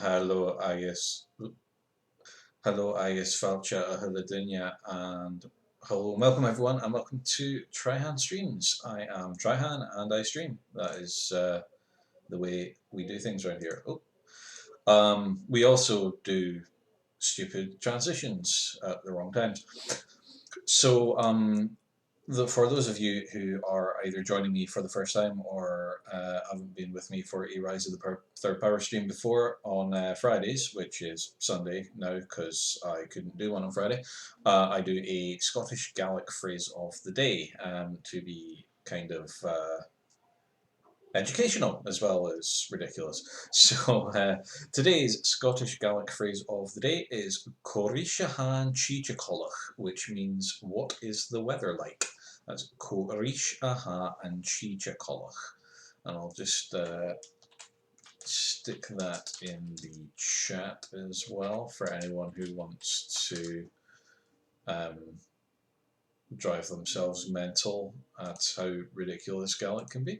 Hello, Agus. Hello, Agus Falcha Ahaladunya, and hello, welcome everyone, and welcome to Tryhan Streams. I am Tryhan, and I stream. That is the way we do things around here. We also do stupid transitions at the wrong times. So For those of you who are either joining me for the first time or haven't been with me for a Rise of the Third Power stream before, on Fridays, which is Sunday now because I couldn't do one on Friday, I do a Scottish Gaelic phrase of the day to be kind of educational as well as ridiculous. So today's Scottish Gaelic phrase of the day is Corishahan Chichacolach, which means what is the weather like? That's Corishahan and Chichacolach. And I'll just stick that in the chat as well for anyone who wants to drive themselves mental at how ridiculous Gaelic can be.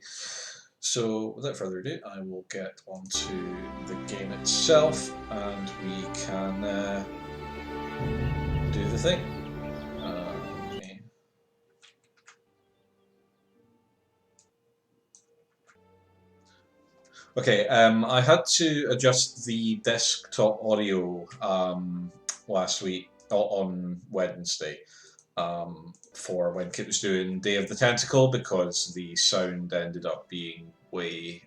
So without further ado, I will get onto the game itself and we can do the thing. Okay. Okay, I had to adjust the desktop audio last week on Wednesday for when Kit was doing Day of the Tentacle because the sound ended up being way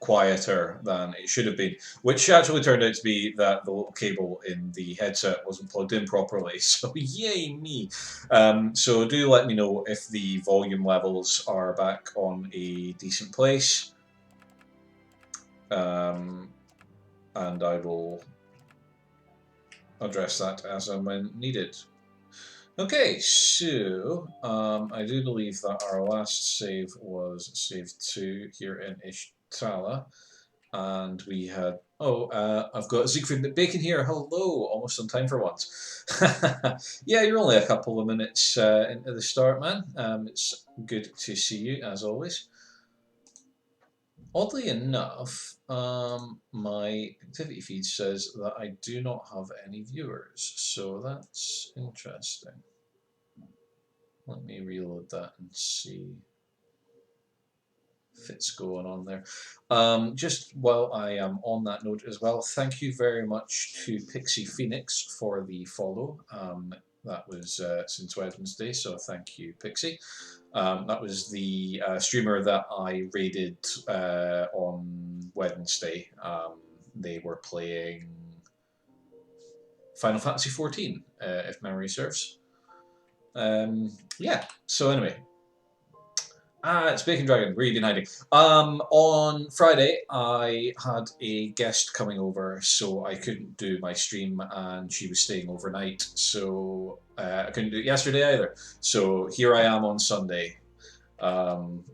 quieter than it should have been, which actually turned out to be that the little cable in the headset wasn't plugged in properly, so yay me. So do let me know if the volume levels are back on a decent place, and I will address that as and when needed. Okay, so I do believe that our last save was save 2 here in Ishtala, and we had, I've got Siegfried Bacon here, hello, almost on time for once. Yeah, you're only a couple of minutes into the start, man. It's good to see you, as always. Oddly enough, my activity feed says that I do not have any viewers, so that's interesting. Let me reload that and see if it's going on there. Just while I am on that note as well, thank you very much to Pixie Phoenix for the follow. That was since Wednesday, so thank you, Pixie. That was the streamer that I raided on Wednesday. They were playing Final Fantasy XIV, if memory serves. Yeah, so anyway. It's Bacon Dragon, where you been hiding? On Friday, I had a guest coming over, so I couldn't do my stream, and she was staying overnight, so I couldn't do it yesterday either. So here I am on Sunday,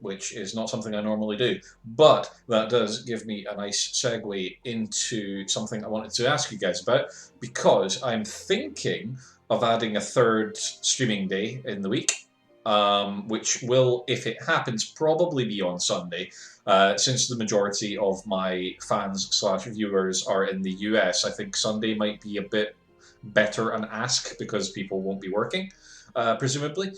which is not something I normally do. But that does give me a nice segue into something I wanted to ask you guys about, because I'm thinking of adding a third streaming day in the week. Which will, if it happens, probably be on Sunday. Since the majority of my fans/viewers are in the US, I think Sunday might be a bit better an ask because people won't be working, presumably.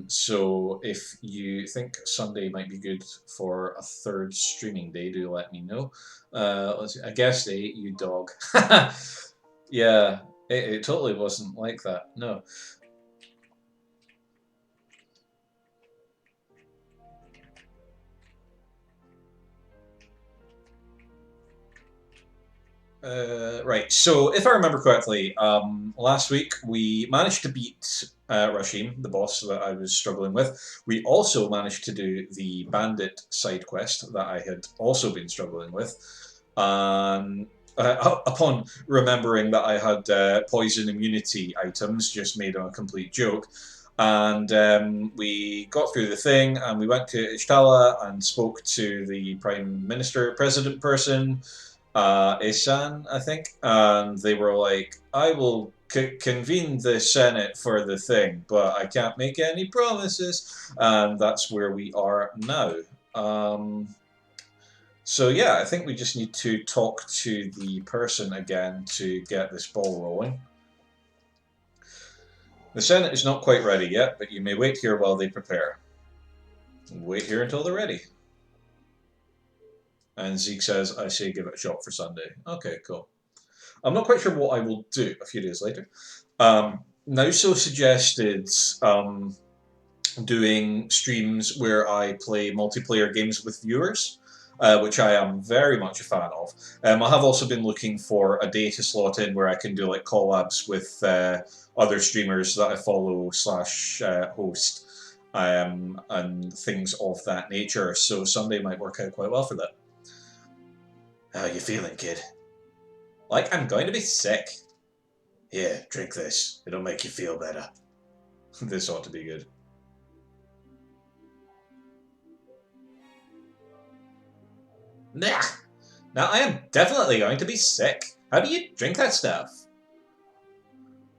So if you think Sunday might be good for a third streaming day, do let me know. Let's see, a guest day, you dog. Yeah, it totally wasn't like that, no. Right, so if I remember correctly, last week we managed to beat Rashim, the boss that I was struggling with. We also managed to do the bandit side quest that I had also been struggling with. Upon remembering that I had poison immunity items, just made a complete joke. And we got through the thing, and we went to Ishtala and spoke to the Prime Minister, President person, Isan, I think, and they were like, I will convene the Senate for the thing, but I can't make any promises, and that's where we are now. So yeah, I think we just need to talk to the person again to get this ball rolling. The Senate is not quite ready yet, but you may wait here while they prepare. Wait here until they're ready. And Zeke says, I say give it a shot for Sunday. Okay, cool. I'm not quite sure what I will do a few days later. Nauso suggested doing streams where I play multiplayer games with viewers, which I am very much a fan of. I have also been looking for a day to slot in where I can do like collabs with other streamers that I follow slash host and things of that nature. So Sunday might work out quite well for that. How you feeling, kid? Like I'm going to be sick. Here, drink this. It'll make you feel better. This ought to be good. Nah. Now I am definitely going to be sick. How do you drink that stuff?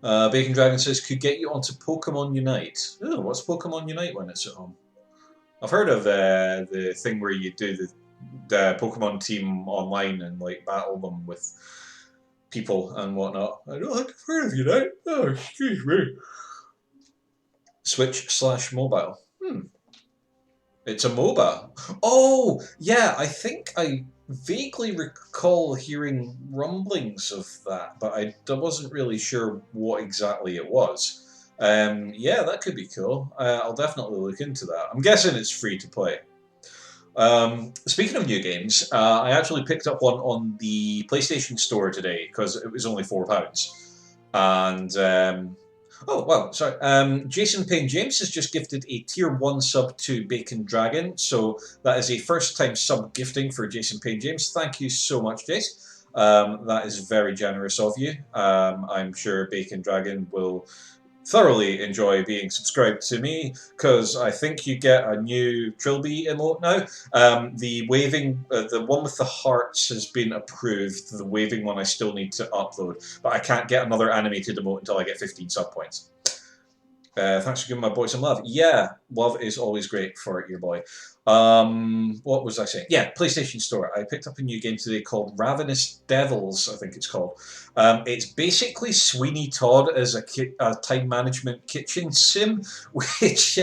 Bacon Dragon says, could get you onto Pokemon Unite. Oh, what's Pokemon Unite when it's at home? I've heard of the thing where you do the Pokemon team online and like battle them with people and whatnot. I don't think I've heard of Unite. Oh, excuse me. Switch/mobile. It's a MOBA. Oh, yeah, I think I vaguely recall hearing rumblings of that, but I wasn't really sure what exactly it was. Yeah, that could be cool. I'll definitely look into that. I'm guessing it's free to play. Speaking of new games, I actually picked up one on the PlayStation Store today because it was only £4. And oh, wow, sorry. Jason Payne James has just gifted a Tier 1 sub to Bacon Dragon. So that is a first-time sub gifting for Jason Payne James. Thank you so much, Jace. That is very generous of you. I'm sure Bacon Dragon will thoroughly enjoy being subscribed to me, because I think you get a new Trilby emote now. The waving, the one with the hearts has been approved. The waving one I still need to upload, but I can't get another animated emote until I get 15 sub points. Thanks for giving my boy some love. Yeah, love is always great for your boy. What was I saying? Yeah, PlayStation Store. I picked up a new game today called Ravenous Devils, I think it's called. It's basically Sweeney Todd as a time management kitchen sim, which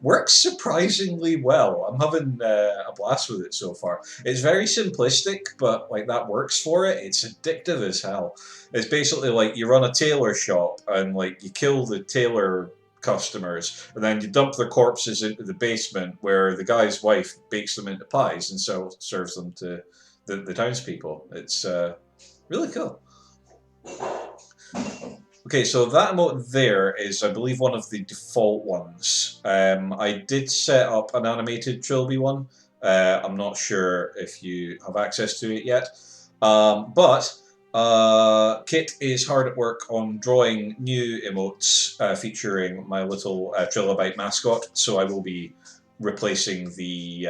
works surprisingly well. I'm having a blast with it so far. It's very simplistic, but like that works for it. It's addictive as hell. It's basically like you run a tailor shop and like you kill the tailor customers, and then you dump their corpses into the basement where the guy's wife bakes them into pies and so serves them to the townspeople. It's really cool. Okay, so that emote there is, I believe, one of the default ones. I did set up an animated Trilby one. I'm not sure if you have access to it yet, but Kit is hard at work on drawing new emotes featuring my little Trilobite mascot, so I will be replacing the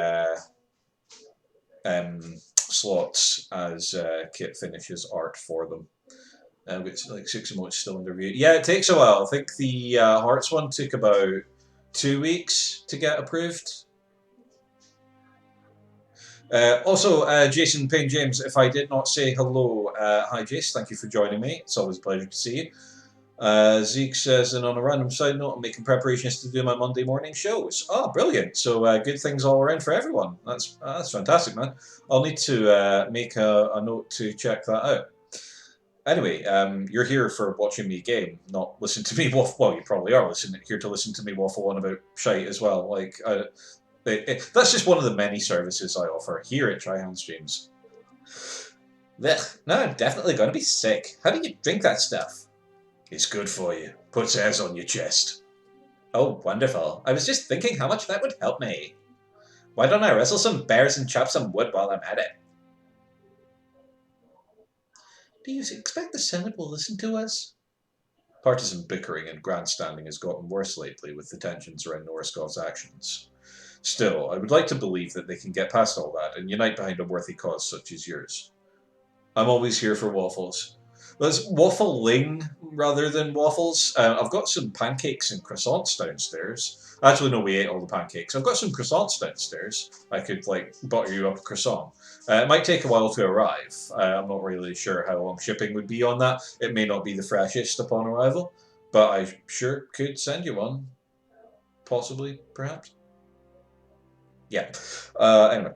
slots as Kit finishes art for them. I've got like 6 emotes still under review. Yeah, it takes a while. I think the Hearts one took about 2 weeks to get approved. Also, Jason Payne James, if I did not say hello, hi Jace, thank you for joining me. It's always a pleasure to see you. Zeke says, and on a random side note, I'm making preparations to do my Monday morning shows. Oh, brilliant. So good things all around for everyone. That's fantastic, man. I'll need to make a note to check that out. Anyway, you're here for watching me game, not listen to me waffle. Well, you probably are here to listen to me waffle on about shite as well. Like, that's just one of the many services I offer here at Tryhand Streams. Ugh, no, I'm definitely going to be sick. How do you drink that stuff? It's good for you. Puts hairs on your chest. Oh, wonderful. I was just thinking how much that would help me. Why don't I wrestle some bears and chop some wood while I'm at it? Do you expect the Senate will listen to us? Partisan bickering and grandstanding has gotten worse lately with the tensions around Norskav's actions. Still, I would like to believe that they can get past all that and unite behind a worthy cause such as yours. I'm always here for waffles. There's waffling rather than waffles. I've got some pancakes and croissants downstairs. Actually, no, we ate all the pancakes. I've got some croissants downstairs. I could, like, butter you up a croissant. It might take a while to arrive. I'm not really sure how long shipping would be on that. It may not be the freshest upon arrival, but I sure could send you one. Possibly, perhaps. Yeah. Anyway.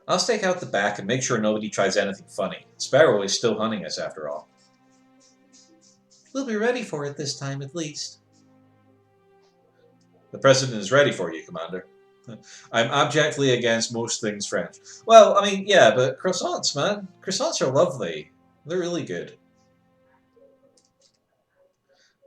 I'll stake out the back and make sure nobody tries anything funny. Sparrow is still hunting us after all. We'll be ready for it this time, at least. The President is ready for you, Commander. I'm abjectly against most things French. Well, I mean, yeah, but croissants, man. Croissants are lovely. They're really good.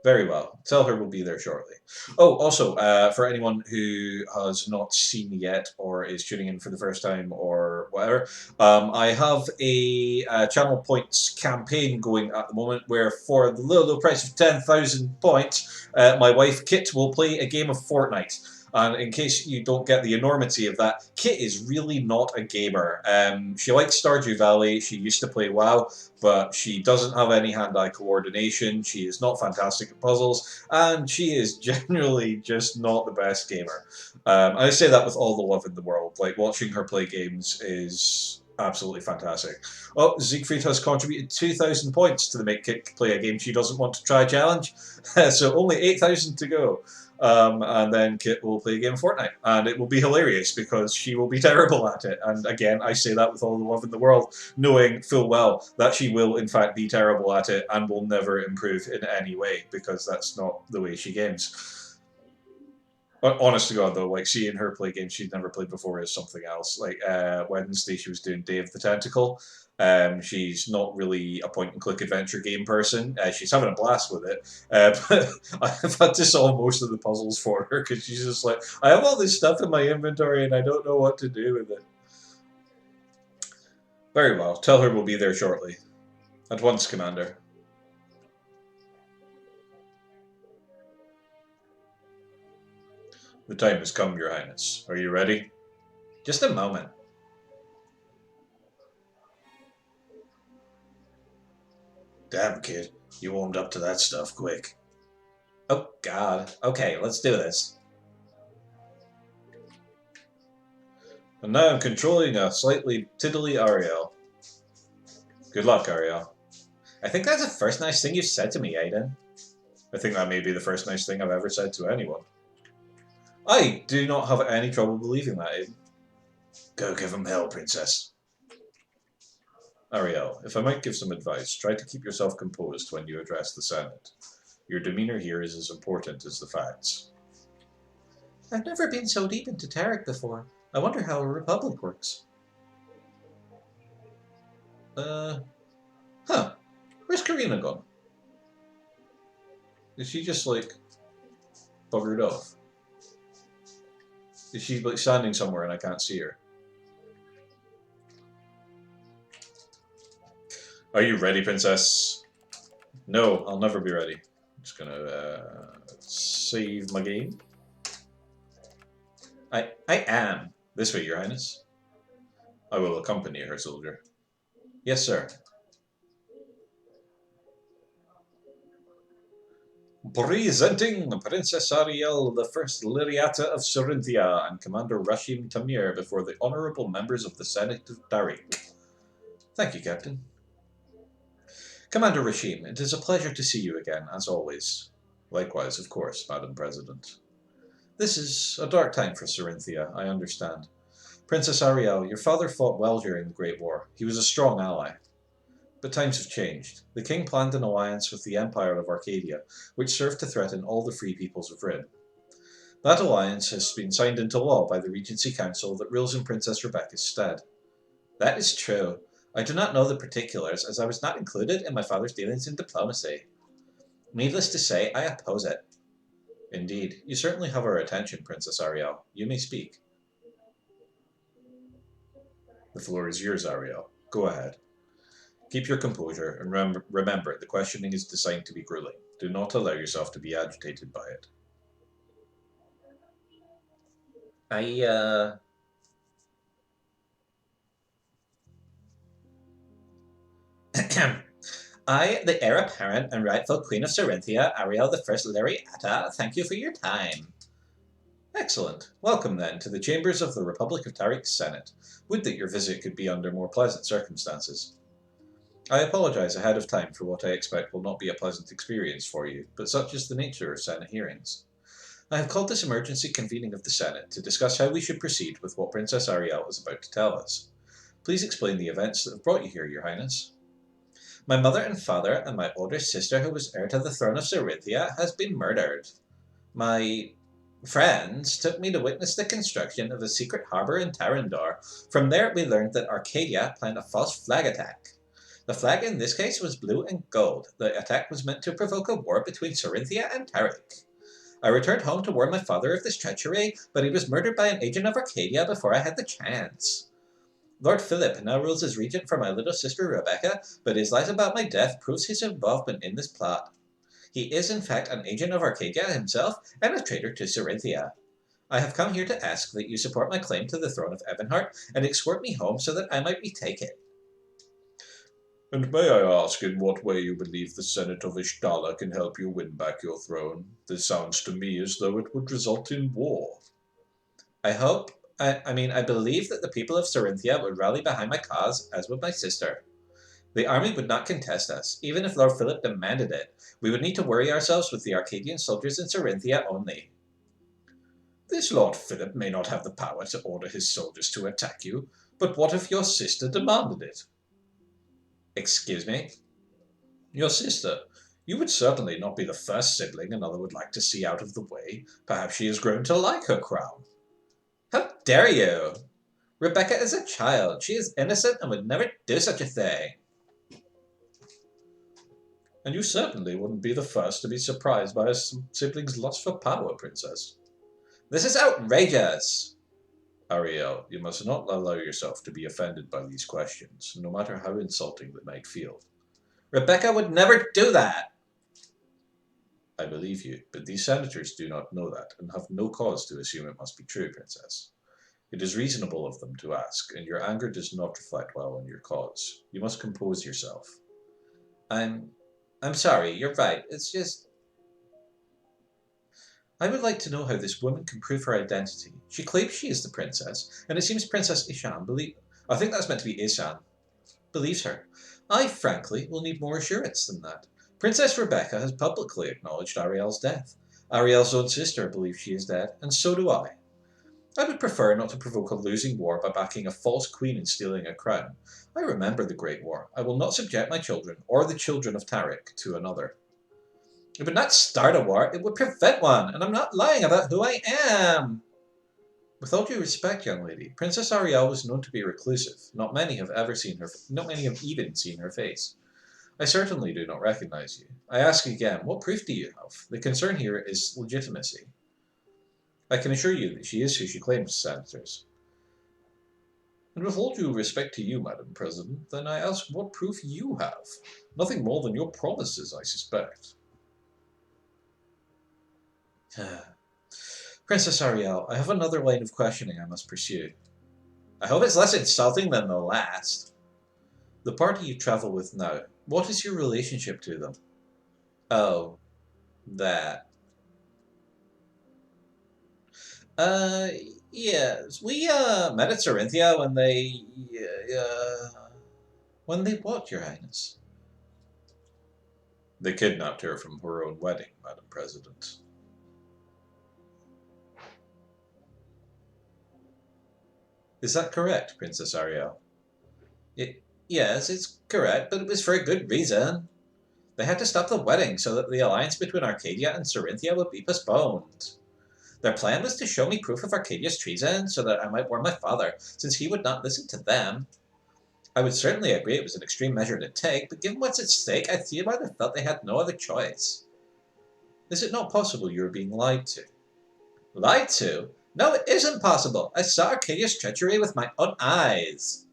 Very well. Tell her we'll be there shortly. Oh, also, for anyone who has not seen yet or is tuning in for the first time or whatever, I have a channel points campaign going at the moment where for the low price of 10,000 points, my wife Kit will play a game of Fortnite. And in case you don't get the enormity of that, Kit is really not a gamer. She likes Stardew Valley. She used to play WoW, but she doesn't have any hand-eye coordination. She is not fantastic at puzzles, and she is generally just not the best gamer. I say that with all the love in the world. Like, watching her play games is absolutely fantastic. Oh, Siegfried has contributed 2,000 points to the Make Kit Play a Game She Doesn't Want to Try challenge, so only 8,000 to go. And then Kit will play a game of Fortnite, and it will be hilarious because she will be terrible at it. And again, I say that with all the love in the world, knowing full well that she will in fact be terrible at it and will never improve in any way because that's not the way she games. But honest to God, though, like seeing her play games she'd never played before is something else. Like Wednesday, she was doing Day of the Tentacle. She's not really a point-and-click adventure game person. She's having a blast with it, but I've had to solve most of the puzzles for her because she's just like, I have all this stuff in my inventory and I don't know what to do with it. Very well. Tell her we'll be there shortly. At once, Commander. The time has come, Your Highness. Are you ready? Just a moment. Damn, kid. You warmed up to that stuff quick. Oh, God. Okay, let's do this. And now I'm controlling a slightly tiddly Ariel. Good luck, Ariel. I think that's the first nice thing you've said to me, Aiden. I think that may be the first nice thing I've ever said to anyone. I do not have any trouble believing that, Aiden. Go give him hell, Princess. Ariel, if I might give some advice, try to keep yourself composed when you address the Senate. Your demeanor here is as important as the facts. I've never been so deep into Tarek before. I wonder how a republic works. Where's Karina gone? Is she just, like, buggered off? Is she, like, standing somewhere and I can't see her? Are you ready, Princess? No, I'll never be ready. I'm just gonna save my game. I am. This way, Your Highness. I will accompany her, soldier. Yes, sir. Presenting Princess Ariel, the First Lyriata of Sarinthia, and Commander Rashim Tamir before the honourable members of the Senate of Tariq. Thank you, Captain. Commander Rashim, it is a pleasure to see you again, as always. Likewise, of course, Madam President. This is a dark time for Sarinthia, I understand. Princess Ariel, your father fought well during the Great War. He was a strong ally. But times have changed. The king planned an alliance with the Empire of Arcadia, which served to threaten all the free peoples of Rid. That alliance has been signed into law by the Regency Council that rules in Princess Rebecca's stead. That is true. I do not know the particulars, as I was not included in my father's dealings in diplomacy. Needless to say, I oppose it. Indeed, you certainly have our attention, Princess Ariel. You may speak. The floor is yours, Ariel. Go ahead. Keep your composure, and remember, the questioning is designed to be grueling. Do not allow yourself to be agitated by it. I, the heir apparent and rightful Queen of Sarinthia, Ariel the First Lyriata, thank you for your time. Excellent. Welcome, then, to the chambers of the Republic of Tariq's Senate. Would that your visit could be under more pleasant circumstances. I apologize ahead of time for what I expect will not be a pleasant experience for you, but such is the nature of Senate hearings. I have called this emergency convening of the Senate to discuss how we should proceed with what Princess Ariel is about to tell us. Please explain the events that have brought you here, Your Highness. My mother and father and my older sister, who was heir to the throne of Cerinthia, has been murdered. My friends took me to witness the construction of a secret harbour in Tarandor. From there we learned that Arcadia planned a false flag attack. The flag in this case was blue and gold. The attack was meant to provoke a war between Cerinthia and Tarik. I returned home to warn my father of this treachery, but he was murdered by an agent of Arcadia before I had the chance. Lord Philip now rules as regent for my little sister Rebecca, but his lies about my death proves his involvement in this plot. He is in fact an agent of Arcadia himself and a traitor to Cerinthia. I have come here to ask that you support my claim to the throne of Ebonheart and escort me home so that I might retake it. And may I ask in what way you believe the Senate of Ishtala can help you win back your throne? This sounds to me as though it would result in war. I believe that the people of Cerinthia would rally behind my cause, as would my sister. The army would not contest us, even if Lord Philip demanded it. We would need to worry ourselves with the Arcadian soldiers in Cerinthia only. This Lord Philip may not have the power to order his soldiers to attack you, but what if your sister demanded it? Excuse me? Your sister. You would certainly not be the first sibling another would like to see out of the way. Perhaps she has grown to like her crown. How dare you? Rebecca is a child. She is innocent and would never do such a thing. And you certainly wouldn't be the first to be surprised by a sibling's lust for power, Princess. This is outrageous! Ariel, you must not allow yourself to be offended by these questions, no matter how insulting they might feel. Rebecca would never do that! I believe you, but these senators do not know that, and have no cause to assume it must be true, Princess. It is reasonable of them to ask, and your anger does not reflect well on your cause. You must compose yourself. I'm sorry, you're right. It's just... I would like to know how this woman can prove her identity. She claims she is the princess, and it seems Princess Ishan I think that's meant to be Ishan. Believes her. I, frankly, will need more assurance than that. Princess Rebecca has publicly acknowledged Ariel's death. Ariel's own sister believes she is dead, and so do I. I would prefer not to provoke a losing war by backing a false queen and stealing a crown. I remember the Great War. I will not subject my children, or the children of Tarik, to another. It would not start a war, it would prevent one, and I'm not lying about who I am. With all due respect, young lady, Princess Ariel was known to be reclusive. Not many have even seen her face. I certainly do not recognize you. I ask again, what proof do you have? The concern here is legitimacy. I can assure you that she is who she claims, senators. And with all due respect to you, Madam President, then I ask what proof you have. Nothing more than your promises, I suspect. Princess Ariel, I have another line of questioning I must pursue. I hope it's less insulting than the last. The party you travel with now, what is your relationship to them? Oh, that. Yes, we, met at Cerinthia when they what, Your Highness? They kidnapped her from her own wedding, Madam President. Is that correct, Princess Ariel? Yes, it's correct, but it was for a good reason. They had to stop the wedding so that the alliance between Arcadia and Cerinthia would be postponed. Their plan was to show me proof of Arcadia's treason so that I might warn my father, since he would not listen to them. I would certainly agree it was an extreme measure to take, but given what's at stake, I see why they felt they had no other choice. Is it not possible you are being lied to? Lied to? No, it isn't possible. I saw Arcadia's treachery with my own eyes.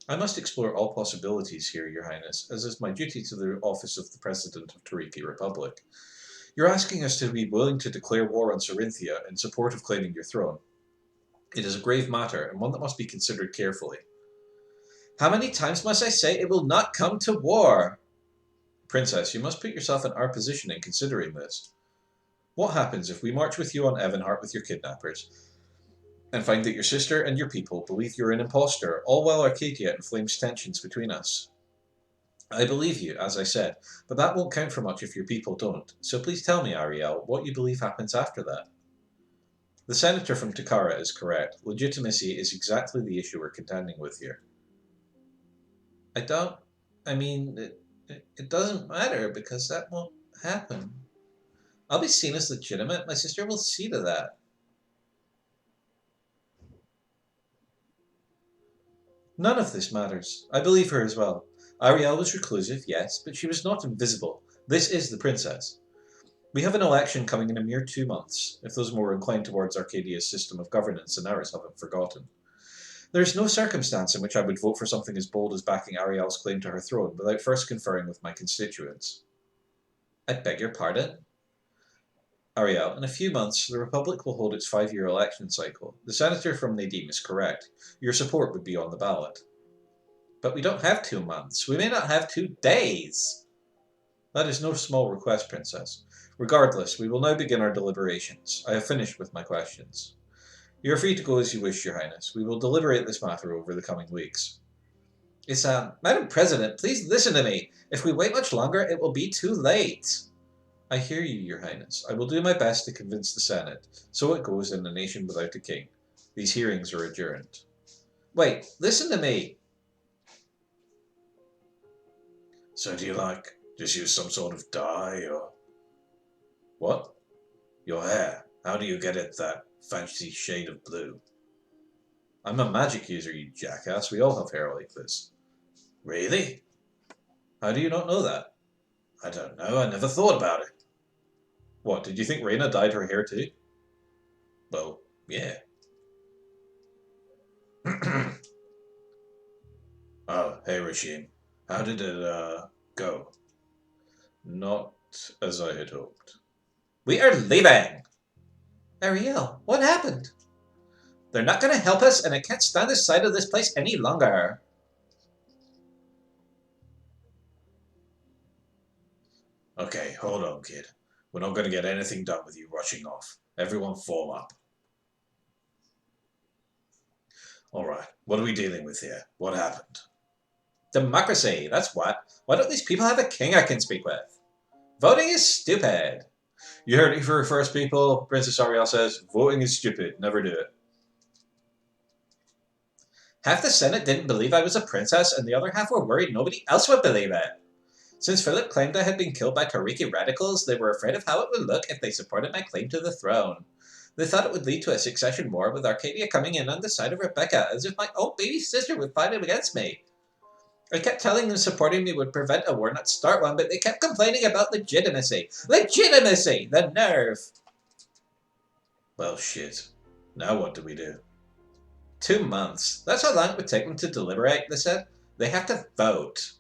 I must explore all possibilities here, Your Highness, as is my duty to the office of the President of Tariki Republic. You're asking us to be willing to declare war on Cerinthia in support of claiming your throne. It is a grave matter, and one that must be considered carefully. How many times must I say it will not come to war? Princess, you must put yourself in our position in considering this. What happens if we march with you on Ebonheart with your kidnappers, and find that your sister and your people believe you're an impostor, all while Arcadia inflames tensions between us? I believe you, as I said, but that won't count for much if your people don't. So please tell me, Ariel, what you believe happens after that. The senator from Takara is correct. Legitimacy is exactly the issue we're contending with here. It doesn't matter, because that won't happen. I'll be seen as legitimate. My sister will see to that. None of this matters. I believe her as well. Ariel was reclusive, yes, but she was not invisible. This is the princess. We have an election coming in a mere 2 months, if those more inclined towards Arcadia's system of governance than ours haven't forgotten. There is no circumstance in which I would vote for something as bold as backing Ariel's claim to her throne without first conferring with my constituents. I beg your pardon? Ariel, in a few months, the Republic will hold its 5-year election cycle. The senator from Nadim is correct. Your support would be on the ballot. But we don't have 2 months. We may not have 2 days. That is no small request, Princess. Regardless, we will now begin our deliberations. I have finished with my questions. You are free to go as you wish, Your Highness. We will deliberate this matter over the coming weeks. Madam President, please listen to me. If we wait much longer, it will be too late. I hear you, Your Highness. I will do my best to convince the Senate. So it goes in a nation without a king. These hearings are adjourned. Wait, listen to me. So do you just use some sort of dye, or... What? Your hair. How do you get it that fancy shade of blue? I'm a magic user, you jackass. We all have hair like this. Really? How do you not know that? I don't know. I never thought about it. What, did you think Reyna dyed her hair too? Well, yeah. Oh, hey Rasheen. How did it, go? Not as I had hoped. We are leaving! Ariel, what happened? They're not going to help us, and I can't stand the sight of this place any longer. Okay, hold on, kid. We're not going to get anything done with you rushing off. Everyone form up. Alright, what are we dealing with here? What happened? Democracy, that's what. Why don't these people have a king I can speak with? Voting is stupid. You heard it for first, people. Princess Ariel says, voting is stupid. Never do it. Half the Senate didn't believe I was a princess, and the other half were worried nobody else would believe it. Since Philip claimed I had been killed by Tariki radicals, they were afraid of how it would look if they supported my claim to the throne. They thought it would lead to a succession war, with Arcadia coming in on the side of Rebecca, as if my own baby sister would fight against me. I kept telling them supporting me would prevent a war, not start one, but they kept complaining about legitimacy. Legitimacy! The nerve! Well, shit. Now what do we do? 2 months. That's how long it would take them to deliberate, they said. They have to vote.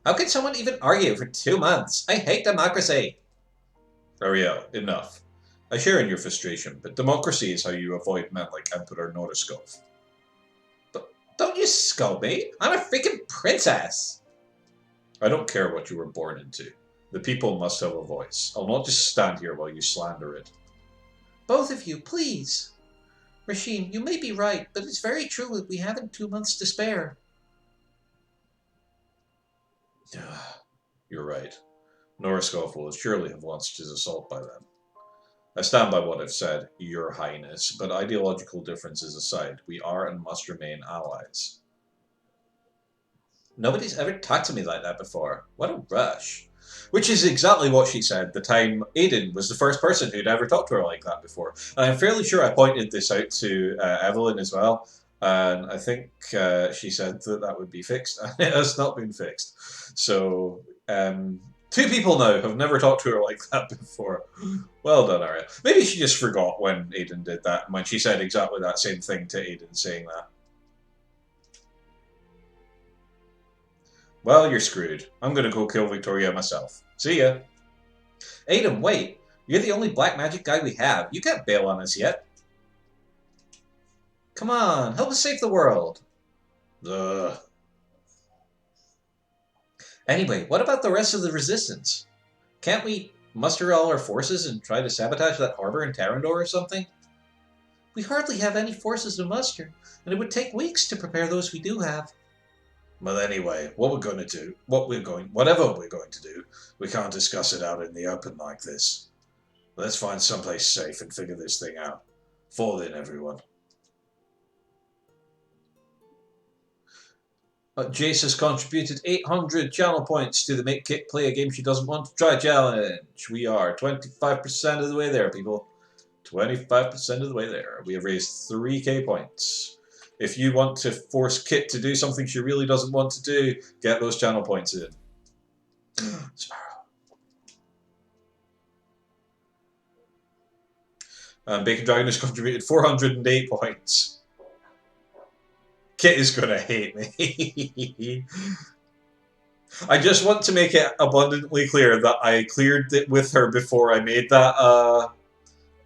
How can someone even argue for 2 months? I hate democracy. Ariel, enough. I share in your frustration, but democracy is how you avoid men like Emperor Noriskov. But don't you scold me. I'm a freaking princess. I don't care what you were born into. The people must have a voice. I'll not just stand here while you slander it. Both of you, please. Rasheen, you may be right, but it's very true that we haven't 2 months to spare. You're right. Noriskov will surely have launched his assault by then. I stand by what I've said, Your Highness, but ideological differences aside, we are and must remain allies. Nobody's ever talked to me like that before. What a rush. Which is exactly what she said the time Aiden was the first person who'd ever talked to her like that before. And I'm fairly sure I pointed this out to Evelyn as well. And I think she said that that would be fixed, and it has not been fixed. So, 2 people now have never talked to her like that before. Well done, Arya. Maybe she just forgot when Aiden did that, and when she said exactly that same thing to Aiden saying that. Well, you're screwed. I'm gonna go kill Victoria myself. See ya. Aiden, wait. You're the only black magic guy we have. You can't bail on us yet. Come on, help us save the world. Ugh. Anyway, what about the rest of the resistance? Can't we muster all our forces and try to sabotage that harbor in Tarandor or something? We hardly have any forces to muster, and it would take weeks to prepare those we do have. Well, anyway, whatever we're going to do, we can't discuss it out in the open like this. Let's find someplace safe and figure this thing out. Fall in, everyone. Jace has contributed 800 channel points to the Make Kit Play a Game She Doesn't Want to Try challenge. We are 25% of the way there, people. 25% of the way there. We have raised 3k points. If you want to force Kit to do something she really doesn't want to do, get those channel points in. Sparrow. And Bacon Dragon has contributed 408 points. Kit is going to hate me. I just want to make it abundantly clear that I cleared it with her before I made that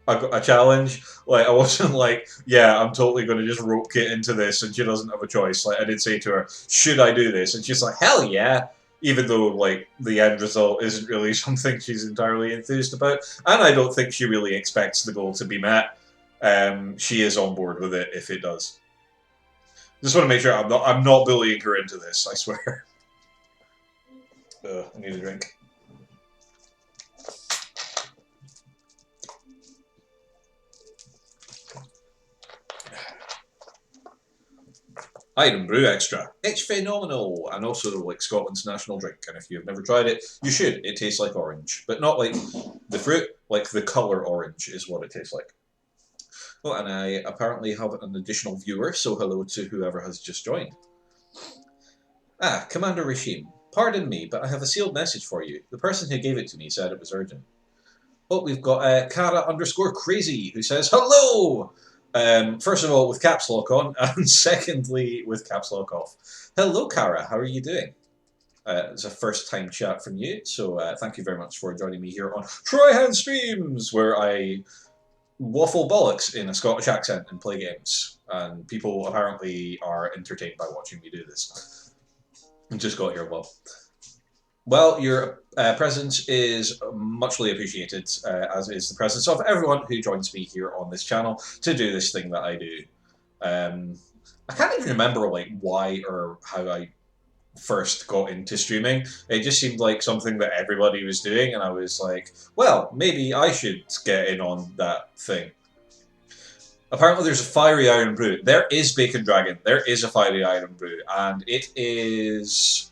a challenge. Like, I wasn't like, yeah, I'm totally going to just rope Kit into this and she doesn't have a choice. Like, I did say to her, should I do this? And she's like, hell yeah. Even though, like, the end result isn't really something she's entirely enthused about. And I don't think she really expects the goal to be met. She is on board with it if it does. Just want to make sure I'm not bullying her into this, I swear. I need a drink. Irn-Bru Extra. It's phenomenal, and also like Scotland's national drink. And if you've never tried it, you should. It tastes like orange, but not like the fruit. Like the color orange is what it tastes like. Oh, and I apparently have an additional viewer, so hello to whoever has just joined. Ah, Commander Rashim. Pardon me, but I have a sealed message for you. The person who gave it to me said it was urgent. Oh, we've got Kara_crazy, who says, hello! First of all, with caps lock on, and secondly, with caps lock off. Hello, Kara, how are you doing? It's a first-time chat from you, so thank you very much for joining me here on Tryhand Streams, where I waffle bollocks in a Scottish accent and play games. And people apparently are entertained by watching me do this. I just got here, Bob. Well, your presence is muchly appreciated, as is the presence of everyone who joins me here on this channel to do this thing that I do. I can't even remember like why or how I first got into streaming. It just seemed like something that everybody was doing, and I was like, well, maybe I should get in on that thing. Apparently there's a fiery Irn-Bru. There is Bacon Dragon. There is a fiery Irn-Bru, and it is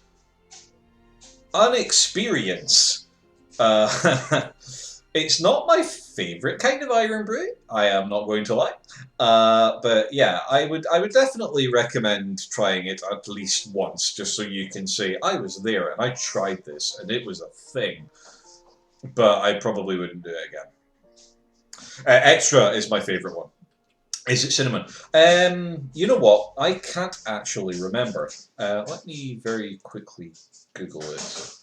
an experience. It's not my favourite kind of Irn-Bru, I am not going to lie. But yeah, I would definitely recommend trying it at least once, just so you can say, I was there and I tried this and it was a thing. But I probably wouldn't do it again. Extra is my favourite one. Is it cinnamon? You know what? I can't actually remember. Let me very quickly Google it.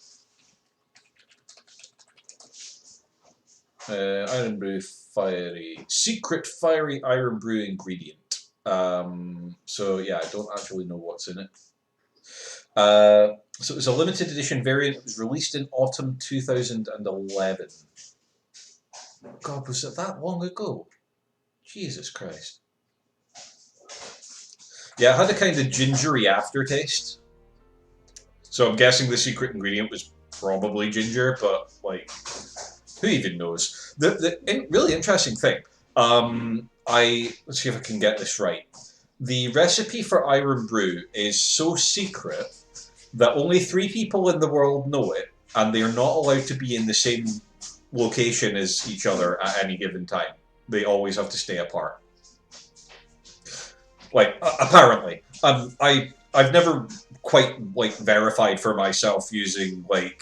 Irn-Bru fiery. Secret fiery Irn-Bru ingredient. So yeah, I don't actually know what's in it. So it was a limited edition variant. It was released in autumn 2011. God, was it that long ago? Jesus Christ. Yeah, it had a kind of gingery aftertaste. So I'm guessing the secret ingredient was probably ginger, but like, who even knows? The really interesting thing, let's see if I can get this right. The recipe for Irn-Bru is so secret that only 3 people in the world know it, and they are not allowed to be in the same location as each other at any given time. They always have to stay apart. Like, apparently. I've never quite, like, verified for myself using, like,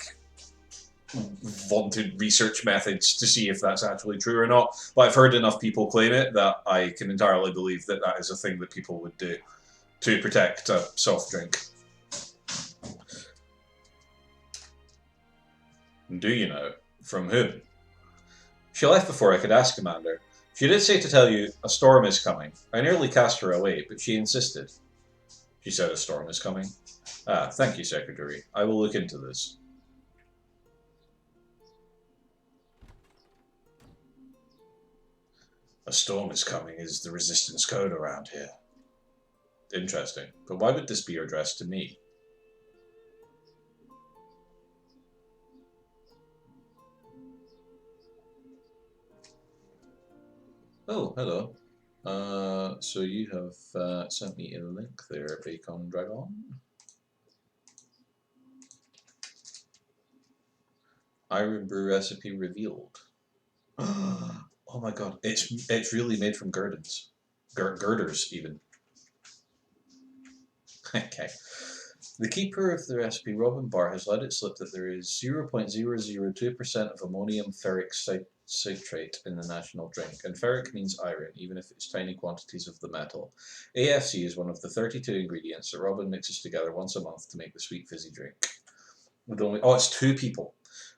vaunted research methods to see if that's actually true or not. But I've heard enough people claim it that I can entirely believe that that is a thing that people would do to protect a soft drink. Do you know? From whom? She left before I could ask, Commander. She did say to tell you a storm is coming. I nearly cast her away, but she insisted. She said a storm is coming. Ah, thank you, Secretary. I will look into this. A storm is coming is the resistance code around here. Interesting. But why would this be addressed to me? Oh, hello. So you have sent me a link there, Bacon Dragon. Iron brew recipe revealed. Oh my god, it's really made from girders. Girders, even. Okay. The keeper of the recipe, Robin Barr, has let it slip that there is 0.002% of ammonium ferric citrate in the national drink, and ferric means iron, even if it's tiny quantities of the metal. AFC is one of the 32 ingredients that Robin mixes together once a month to make the sweet fizzy drink. It's 2 people.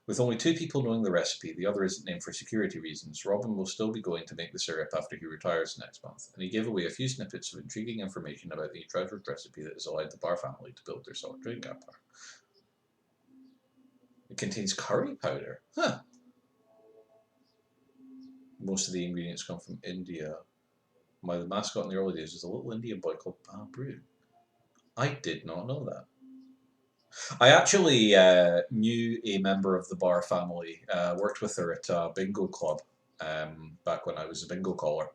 With only 2 people knowing the recipe, the other isn't named for security reasons. Robin will still be going to make the syrup after he retires next month, and he gave away a few snippets of intriguing information about the treasured recipe that has allowed the Barr family to build their solid drink empire. It contains curry powder. Huh. Most of the ingredients come from India. The mascot in the early days was a little Indian boy called Babru. I did not know that. I actually knew a member of the Barr family, worked with her at a bingo club back when I was a bingo caller.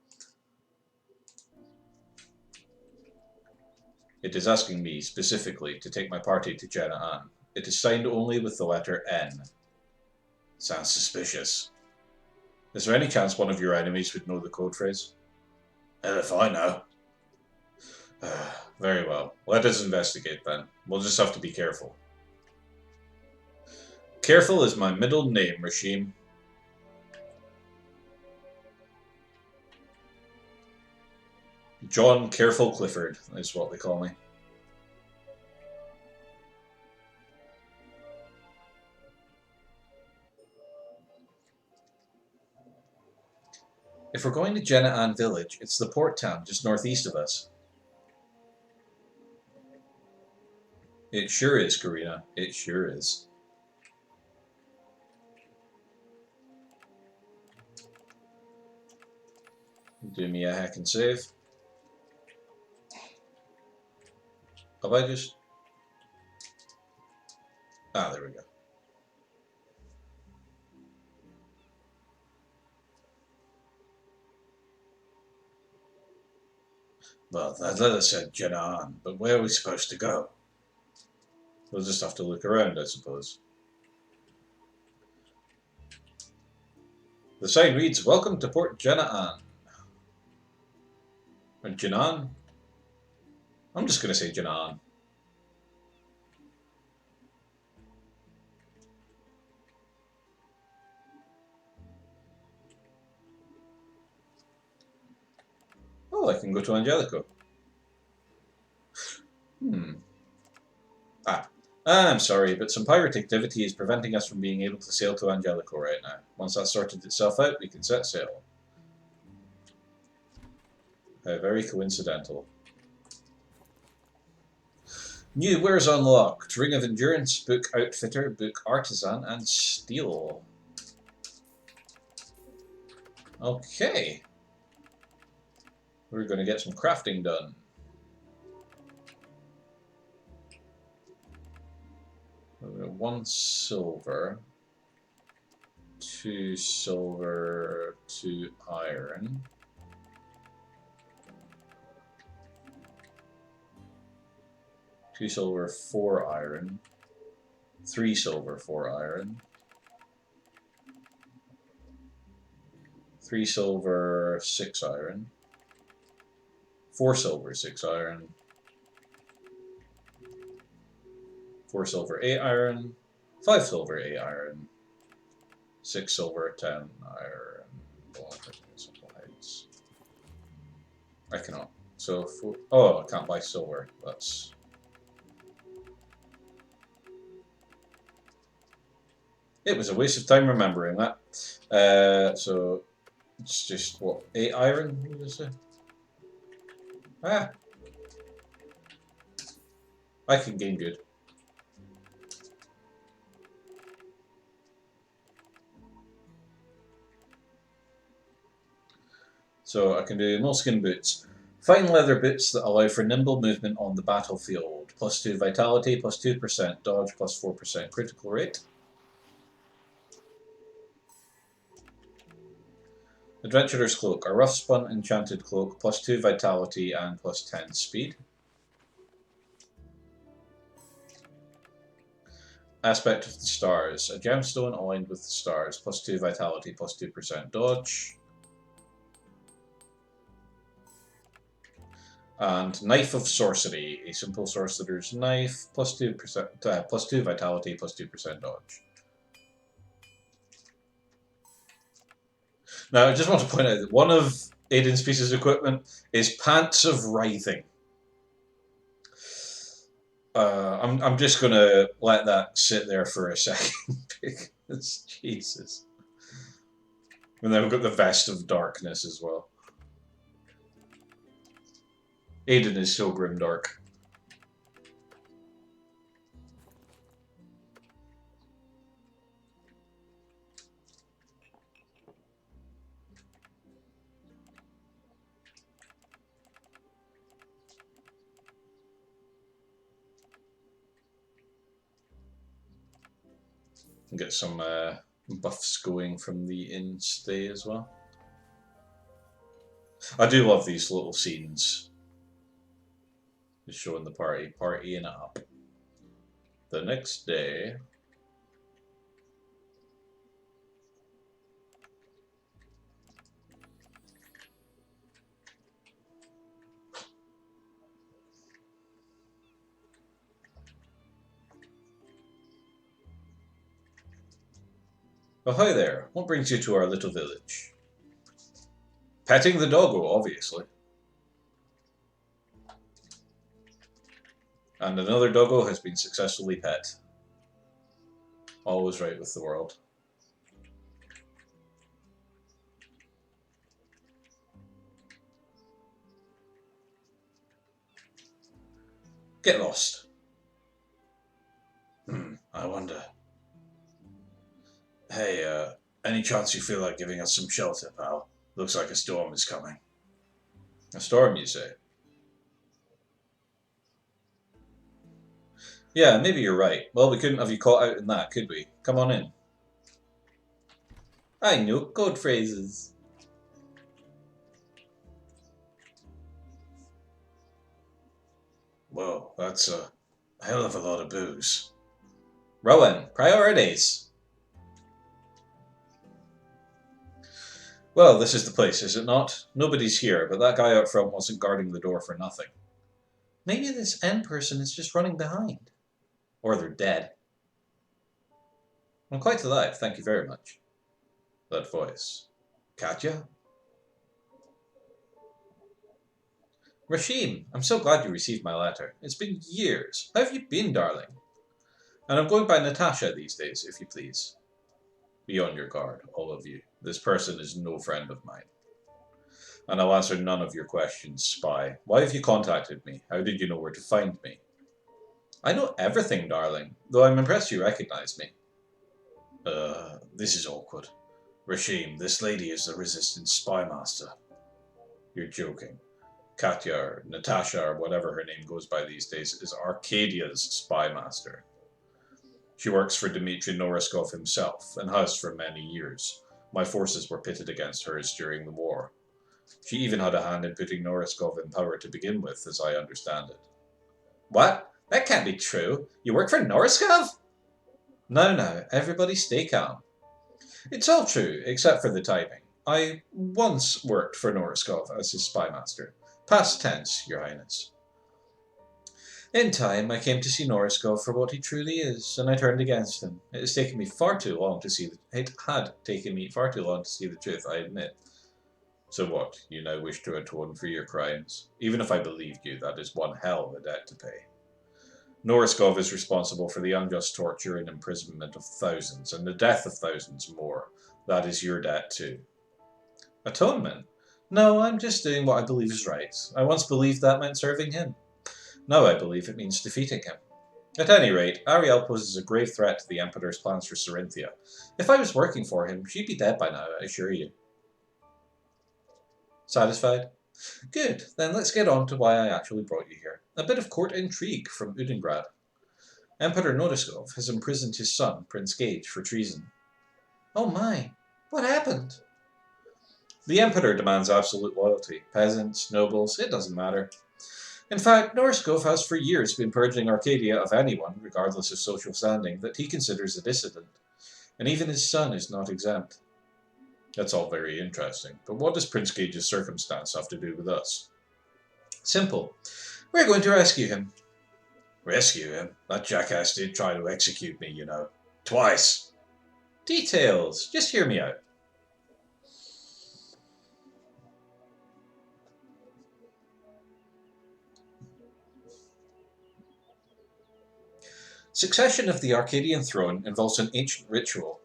It is asking me specifically to take my party to Jenna Ann. It is signed only with the letter N. Sounds suspicious. Is there any chance one of your enemies would know the code phrase? Hell if I know. Very well. Let us investigate then. We'll just have to be careful. Careful is my middle name, Rashim. John Careful Clifford is what they call me. If we're going to Jenna Ann Village, it's the port town just northeast of us. It sure is, Karina. It sure is. Do me a hack and save. Have I just... there we go. Well, that letter said Jenna Ann, but where are we supposed to go? We'll just have to look around, I suppose. The sign reads, Welcome to Port Jenna Ann. Or Janan? I'm just going to say Janan. Oh, I can go to Angelico. I'm sorry, but some pirate activity is preventing us from being able to sail to Angelico right now. Once that's sorted itself out, we can set sail. How very coincidental. New wares unlocked. Ring of Endurance, Book Outfitter, Book Artisan, and Steel. Okay. We're going to get some crafting done. We've got 1 silver, 2 silver, 2 iron. Two silver, 4 iron. 3 silver, 4 iron. 3 silver, 6 iron. 4 silver, 6 iron. 4 silver, 8 iron. 5 silver, 8 iron. 6 silver, 10 iron. I cannot. So, I can't buy silver. That's... It was a waste of time remembering that. So, it's just, what, 8 iron, what did I say? I can gain good. So I can do moleskin boots. Fine leather boots that allow for nimble movement on the battlefield. +2 vitality, +2% dodge, +4% critical rate. Adventurer's Cloak, a rough spun enchanted cloak, +2 vitality and +10 speed. Aspect of the stars. A gemstone aligned with the stars. +2 vitality, +2% dodge. And Knife of Sorcery. A simple sorcerer's knife. +2 vitality, +2% dodge. Now, I just want to point out that one of Aiden's pieces of equipment is Pants of Writhing. I'm just going to let that sit there for a second because, Jesus. And then we've got the Vest of Darkness as well. Aiden is so grimdark. Get some buffs going from the inn stay as well. I do love these little scenes. Just showing the partying up. The next day. Oh, hi there. What brings you to our little village? Petting the doggo, obviously. And another doggo has been successfully pet. Always right with the world. Get lost. I wonder. Hey, any chance you feel like giving us some shelter, pal? Looks like a storm is coming. A storm, you say? Yeah, maybe you're right. Well, we couldn't have you caught out in that, could we? Come on in. I know code phrases. Whoa, that's a hell of a lot of booze. Rowan, priorities. Well, this is the place, is it not? Nobody's here, but that guy out front wasn't guarding the door for nothing. Maybe this N person is just running behind. Or they're dead. I'm quite alive, thank you very much. That voice. Katya? Rashim, I'm so glad you received my letter. It's been years. How have you been, darling? And I'm going by Natasha these days, if you please. Be on your guard, all of you. This person is no friend of mine. And I'll answer none of your questions, spy. Why have you contacted me? How did you know where to find me? I know everything, darling, though I'm impressed you recognize me. This is awkward. Rashim, this lady is the Resistance spy master. You're joking. Katya, or Natasha, or whatever her name goes by these days, is Arcadia's spy master. She works for Dmitry Noriskov himself, and has for many years. My forces were pitted against hers during the war. She even had a hand in putting Noriskov in power to begin with, as I understand it. What? That can't be true. You work for Noriskov? No, everybody stay calm. It's all true, except for the timing. I once worked for Noriskov as his spy master. Past tense, Your Highness. In time, I came to see Noriskov for what he truly is, and I turned against him. It had taken me far too long to see the truth, I admit. So what, you now wish to atone for your crimes? Even if I believed you, that is one hell of a debt to pay. Noriskov is responsible for the unjust torture and imprisonment of thousands, and the death of thousands more. That is your debt too. Atonement? No, I'm just doing what I believe is right. I once believed that meant serving him. Now I believe it means defeating him. At any rate, Ariel poses a grave threat to the Emperor's plans for Sarinthia. If I was working for him, she'd be dead by now, I assure you. Satisfied? Good, then let's get on to why I actually brought you here. A bit of court intrigue from Udengrad. Emperor Noriskov has imprisoned his son, Prince Gage, for treason. Oh my, what happened? The Emperor demands absolute loyalty. Peasants, nobles, it doesn't matter. In fact, Norskov has for years been purging Arcadia of anyone, regardless of social standing, that he considers a dissident, and even his son is not exempt. That's all very interesting, but what does Prince Gage's circumstance have to do with us? Simple. We're going to rescue him. Rescue him? That jackass did try to execute me, you know. Twice. Details. Just hear me out. Succession of the Arcadian throne involves an ancient ritual.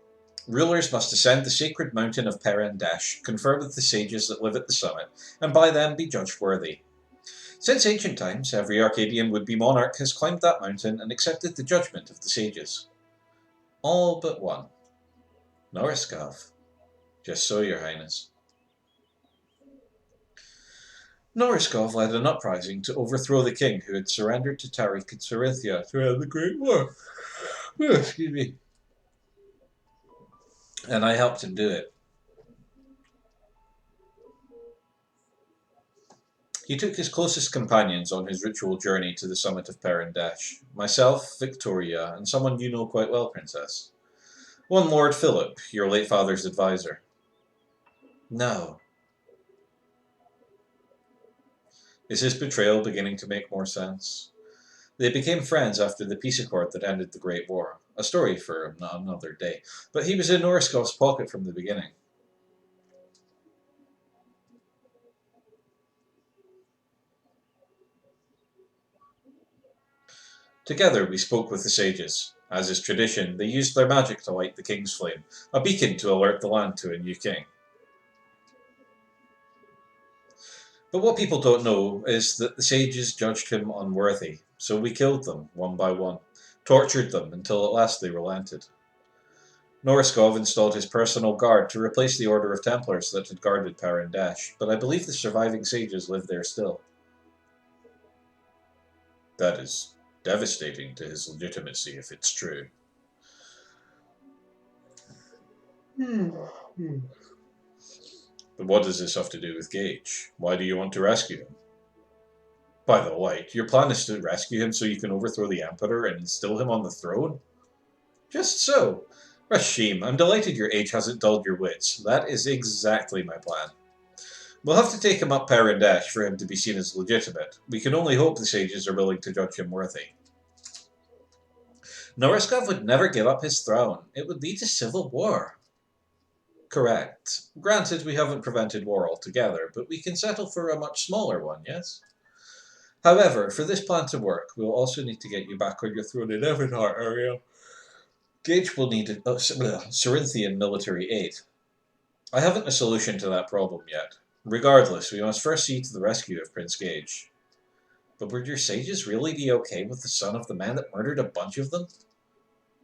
Rulers must ascend the sacred mountain of Perendesh, confer with the sages that live at the summit, and by them be judged worthy. Since ancient times, every Arcadian would-be monarch has climbed that mountain and accepted the judgment of the sages. All but one. Noriskov. Just so, Your Highness. Noriskov led an uprising to overthrow the king who had surrendered to Tarik and Carinthia throughout the Great War. Excuse me. And I helped him do it. He took his closest companions on his ritual journey to the summit of Perendesh. Myself, Victoria, and someone you know quite well, Princess. One Lord Philip, your late father's advisor. No. Is his betrayal beginning to make more sense? They became friends after the peace accord that ended the Great War. A story for another day. But he was in Noriskov's pocket from the beginning. Together we spoke with the sages. As is tradition, they used their magic to light the king's flame, a beacon to alert the land to a new king. But what people don't know is that the sages judged him unworthy, so we killed them, one by one, tortured them until at last they relented. Noriskov installed his personal guard to replace the Order of Templars that had guarded Perendesh, but I believe the surviving sages live there still. That is devastating to his legitimacy if it's true. But what does this have to do with Gage? Why do you want to rescue him? By the light, your plan is to rescue him so you can overthrow the Emperor and instill him on the throne? Just so. Rashim, I'm delighted your age hasn't dulled your wits. That is exactly my plan. We'll have to take him up Perendesh for him to be seen as legitimate. We can only hope the sages are willing to judge him worthy. Noriskov would never give up his throne. It would lead to civil war. Correct. Granted, we haven't prevented war altogether, but we can settle for a much smaller one, yes? However, for this plan to work, we'll also need to get you back on your throne in Evanhar area. Gage will need Cerinthian military aid. I haven't a solution to that problem yet. Regardless, we must first see to the rescue of Prince Gage. But would your sages really be okay with the son of the man that murdered a bunch of them?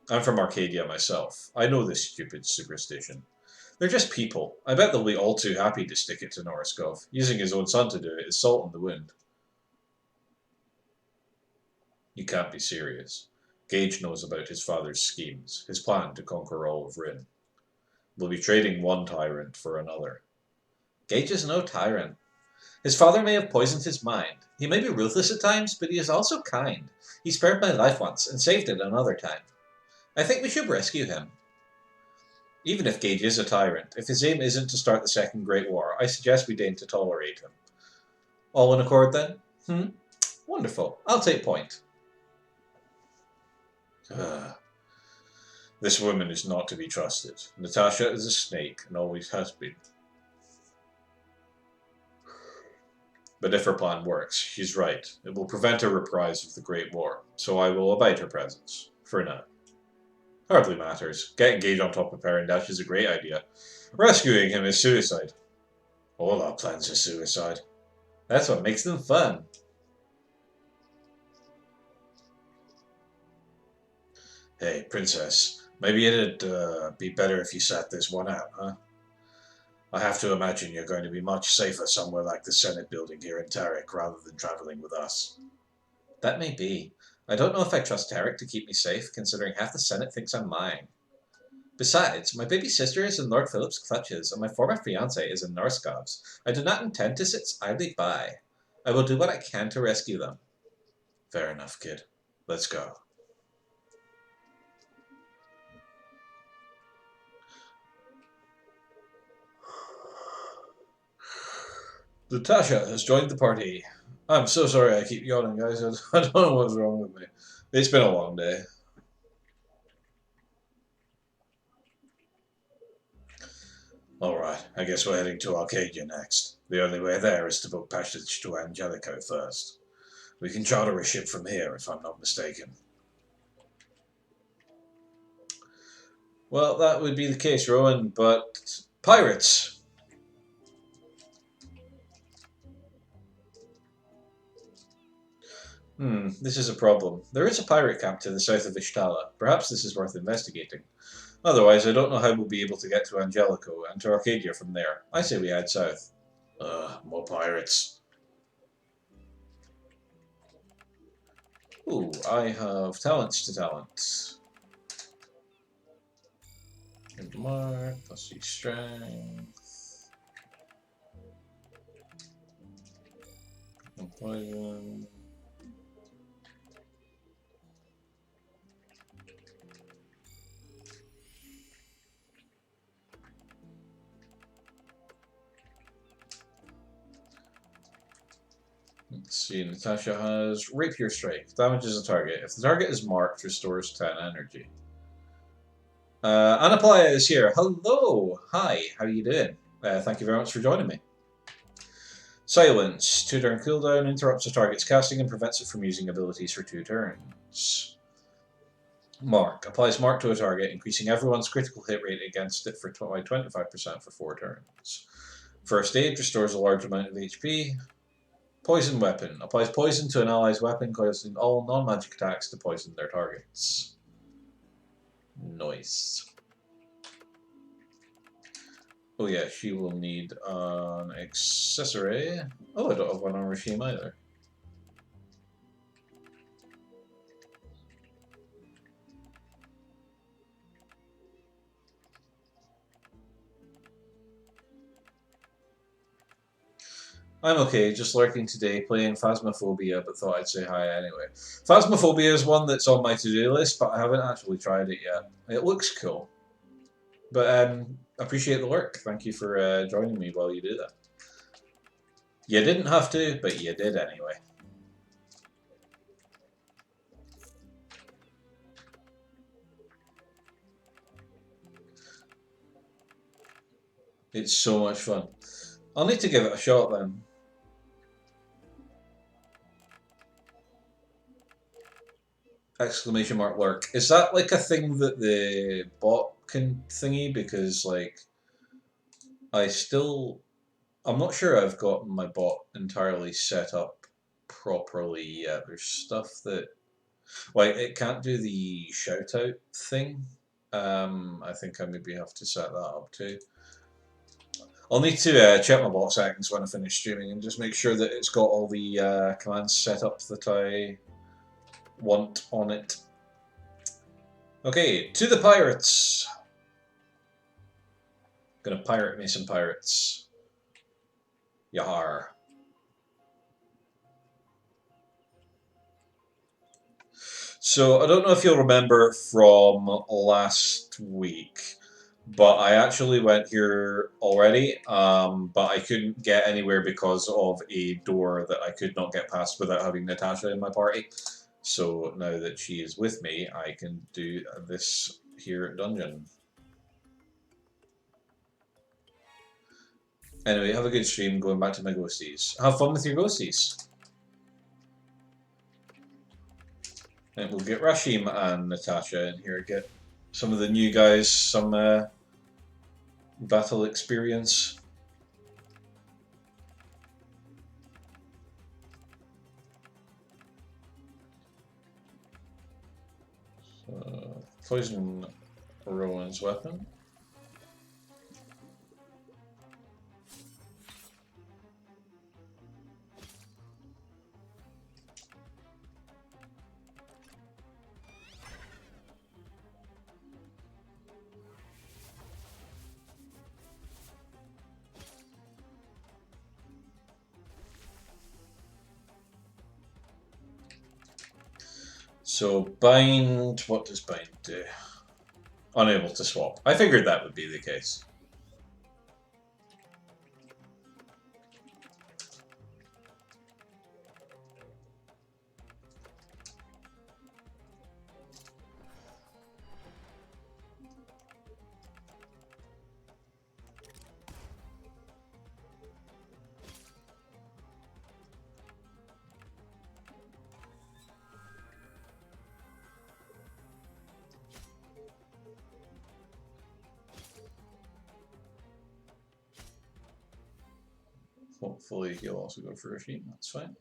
I'm from Arcadia myself. I know this stupid superstition. They're just people. I bet they'll be all too happy to stick it to Noriskov. Using his own son to do it is salt in the wind. You can't be serious. Gage knows about his father's schemes, his plan to conquer all of Rin. We'll be trading one tyrant for another. Gage is no tyrant. His father may have poisoned his mind. He may be ruthless at times, but he is also kind. He spared my life once and saved it another time. I think we should rescue him. Even if Gage is a tyrant, if his aim isn't to start the Second Great War, I suggest we deign to tolerate him. All in accord then? Wonderful. I'll take point. This woman is not to be trusted. Natasha is a snake and always has been. But if her plan works, she's right. It will prevent a reprise of the Great War, so I will abide her presence. For now. Hardly matters. Getting Gage on top of Perendesh is a great idea. Rescuing him is suicide. All our plans are suicide. That's what makes them fun. Hey, Princess, maybe it'd be better if you sat this one out, huh? I have to imagine you're going to be much safer somewhere like the Senate building here in Tarik rather than traveling with us. That may be. I don't know if I trust Tarik to keep me safe, considering half the Senate thinks I'm lying. Besides, my baby sister is in Lord Philip's clutches, and my former fiancé is in Norskov's. I do not intend to sit idly by. I will do what I can to rescue them. Fair enough, kid. Let's go. Natasha has joined the party. I'm so sorry I keep yawning, guys. I don't know what's wrong with me. It's been a long day. Alright, I guess we're heading to Arcadia next. The only way there is to book passage to Angelico first. We can charter a ship from here, if I'm not mistaken. Well, that would be the case, Rowan, but... Pirates! This is a problem. There is a pirate camp to the south of Ishtala. Perhaps this is worth investigating. Otherwise, I don't know how we'll be able to get to Angelico and to Arcadia from there. I say we head south. More pirates. Ooh, I have talents to talent. Mark, plus C strength. Poison. Let's see, Natasha has Rapier Strike. Damages a target. If the target is marked, restores 10 energy. Anaplaya is here. Hello! Hi, how are you doing? Thank you very much for joining me. Silence. 2-turn cooldown, interrupts a target's casting and prevents it from using abilities for 2 turns. Mark. Applies mark to a target, increasing everyone's critical hit rate against it by 25% for 4 turns. First Aid. Restores a large amount of HP. Poison Weapon. Applies poison to an ally's weapon, causing all non-magic attacks to poison their targets. Nice. Oh yeah, she will need an accessory. Oh, I don't have one on Regime either. I'm okay, just lurking today, playing Phasmophobia, but thought I'd say hi anyway. Phasmophobia is one that's on my to-do list, but I haven't actually tried it yet. It looks cool. But appreciate the work. Thank you for joining me while you do that. You didn't have to, but you did anyway. It's so much fun. I'll need to give it a shot then. Exclamation mark lurk. Is that like a thing that the bot can thingy? Because like I'm not sure I've got my bot entirely set up properly yet. There's stuff that like it can't do the shout out thing. I think I maybe have to set that up too. I'll need to check my bot settings when I finish streaming and just make sure that it's got all the commands set up that I want on it. Okay, to the pirates. Gonna pirate me some pirates. Yar. So I don't know if you'll remember from last week, but I actually went here already, but I couldn't get anywhere because of a door that I could not get past without having Natasha in my party. So now that she is with me, I can do this here dungeon. Anyway, have a good stream going back to my ghosties. Have fun with your ghosties. And we'll get Rashim and Natasha in here, get some of the new guys some battle experience. Poison Rowan's weapon. So bind, what does bind do? Unable to swap. I figured that would be the case. Hopefully he'll also go for Regime, that's fine.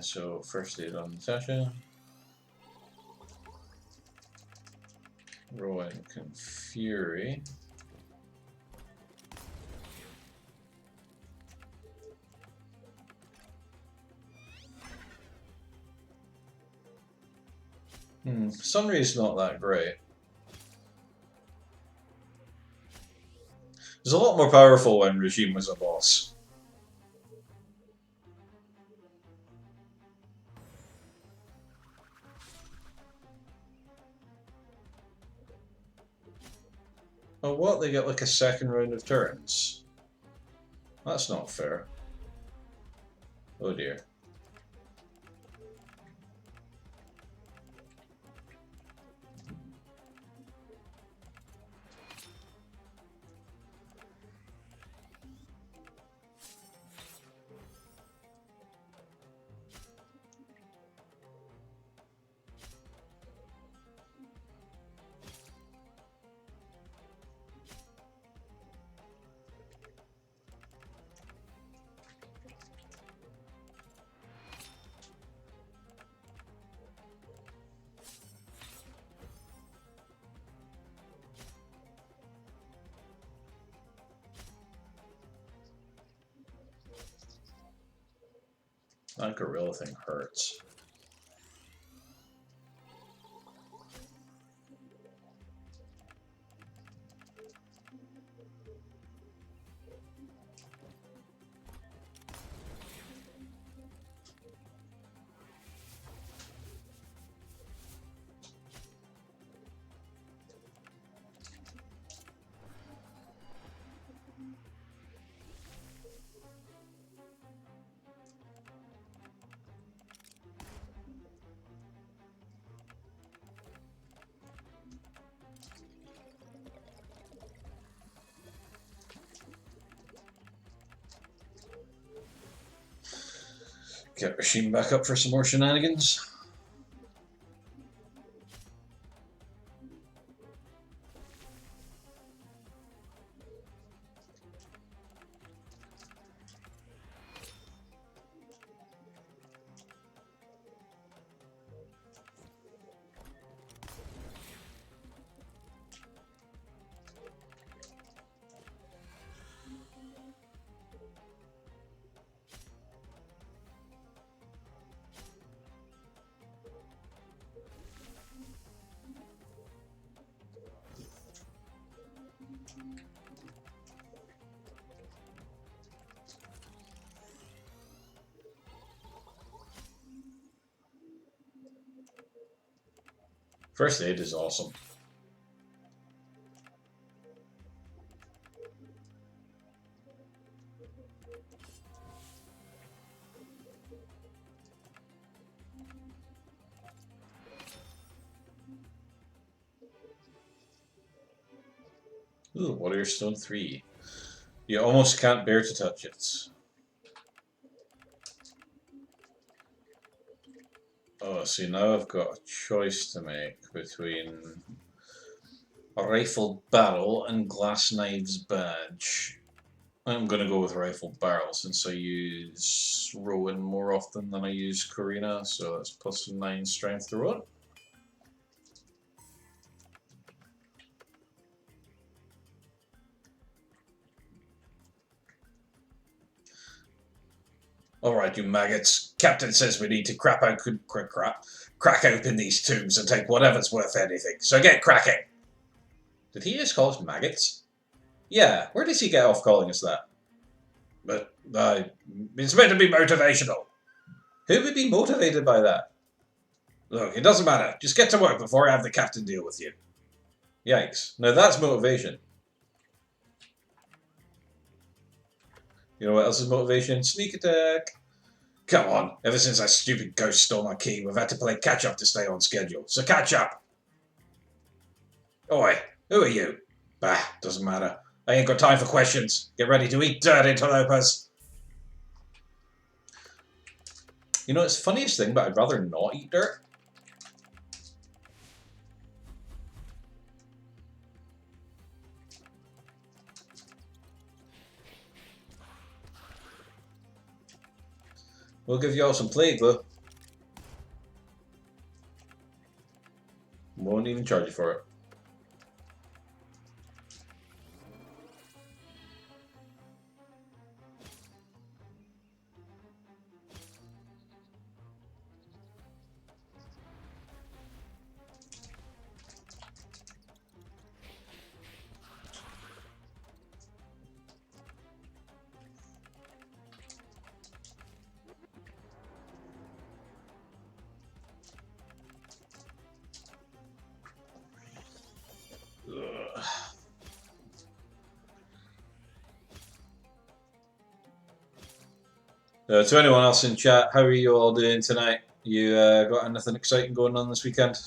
So first aid on Natasha. Rowan can Fury. Sunray's not that great. It was a lot more powerful when Regime was a boss. Oh what? They get like a second round of turns? That's not fair. Oh dear. That gorilla thing hurts. Get Regime back up for some more shenanigans. First aid is awesome. Ooh, Warrior Stone 3. You almost can't bear to touch it. Oh, see, now I've got a choice to make between a rifled barrel and Glass Knives badge. I'm going to go with rifled barrel since I use Rowan more often than I use Corina, so that's plus 9 strength to Rowan. Alright, you maggots. Captain says we need to crack open these tombs and take whatever's worth anything, so get cracking! Did he just call us maggots? Yeah, where does he get off calling us that? But, it's meant to be motivational. Who would be motivated by that? Look, it doesn't matter. Just get to work before I have the captain deal with you. Yikes. Now that's motivation. You know what else is motivation? Sneak attack. Come on. Ever since that stupid ghost stole my key, we've had to play catch up to stay on schedule. So catch up. Oi, who are you? Bah, doesn't matter. I ain't got time for questions. Get ready to eat dirt, interlopers. You know, it's the funniest thing, but I'd rather not eat dirt. We'll give you all some plague, though. Won't even charge you for it. To anyone else in chat, how are you all doing tonight? You got anything exciting going on this weekend?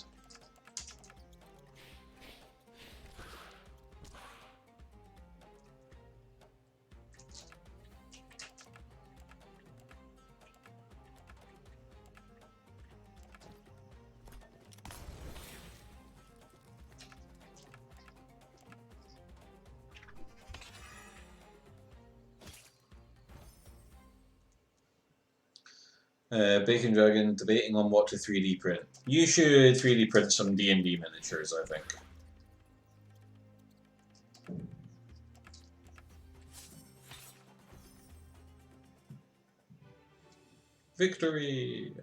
Bacon Dragon debating on what to 3D print. You should 3D print some D&D miniatures, I think. Victory!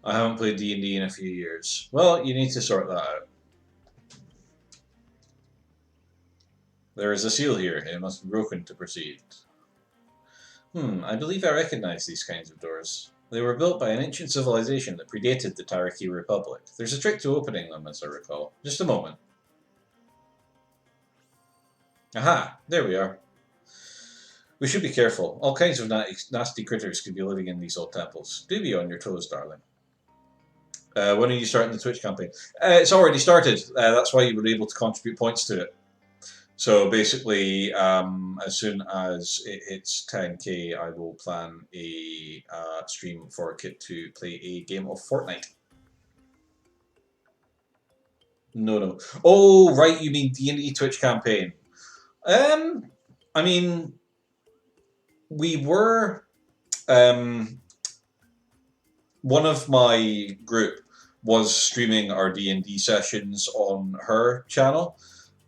I haven't played D&D in a few years. Well, you need to sort that out. There is a seal here. It must be broken to proceed. I believe I recognize these kinds of doors. They were built by an ancient civilization that predated the Taraki Republic. There's a trick to opening them, as I recall. Just a moment. Aha! There we are. We should be careful. All kinds of nasty critters could be living in these old temples. Do be on your toes, darling. When are you starting the Twitch campaign? It's already started. That's why you were able to contribute points to it. So basically, as soon as it hits 10k, I will plan a stream for Kit to play a game of Fortnite. No. Oh, right, you mean D&D Twitch campaign. I mean, we were... one of my group was streaming our D&D sessions on her channel,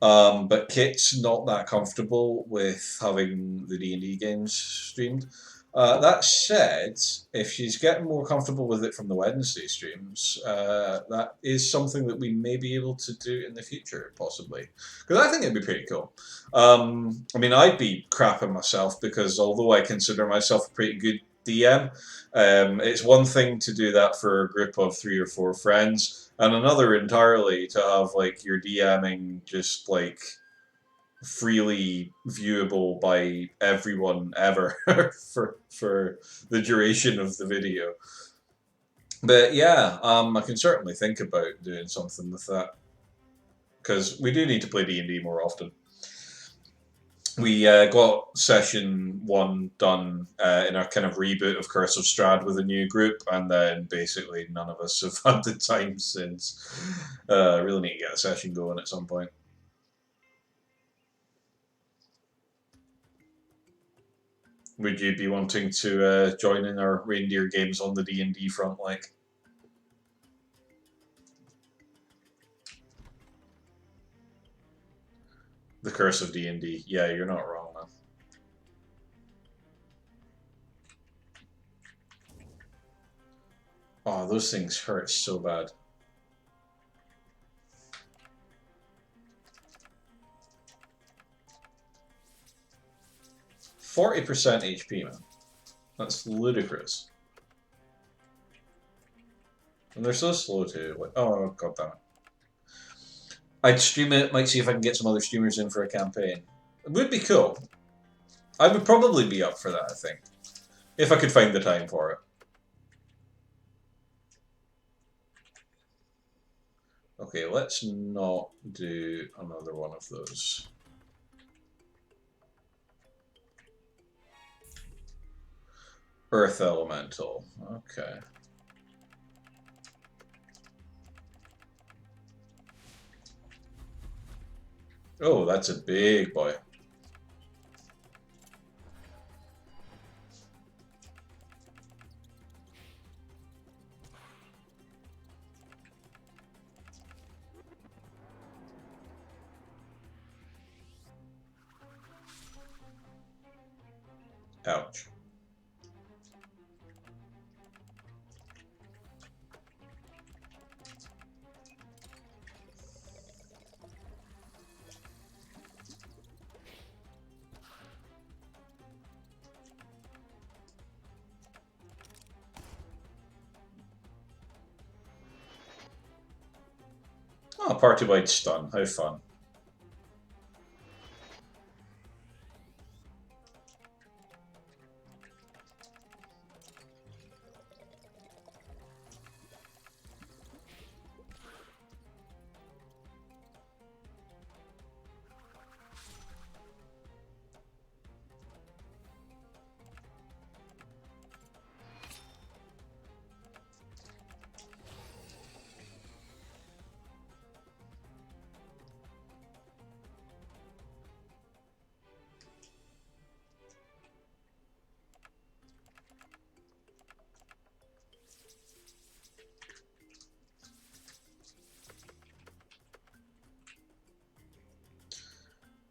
but Kit's not that comfortable with having the D&D games streamed. That said, if she's getting more comfortable with it from the Wednesday streams, that is something that we may be able to do in the future, possibly. Because I think it'd be pretty cool. I mean, I'd be crapping myself because although I consider myself a pretty good DM, it's one thing to do that for a group of 3 or 4 friends, and another entirely to have like your DMing just like freely viewable by everyone ever for the duration of the video. But yeah, I can certainly think about doing something with that because we do need to play D&D more often. We got session 1 done in our kind of reboot of Curse of Strahd with a new group, and then basically none of us have had the time since. I really need to get a session going at some point. Would you be wanting to join in our reindeer games on the D&D front, like? The Curse of D&D. Yeah, you're not wrong, man. Oh, those things hurt so bad. %40 HP, man. That's ludicrous. And they're so slow too. Like, oh, god damn it. I'd stream it, might see if I can get some other streamers in for a campaign. It would be cool. I would probably be up for that, I think. If I could find the time for it. Okay, let's not do another one of those. Earth Elemental. Okay. Oh, that's a big boy. Ouch. Oh, party-wide stun. How fun.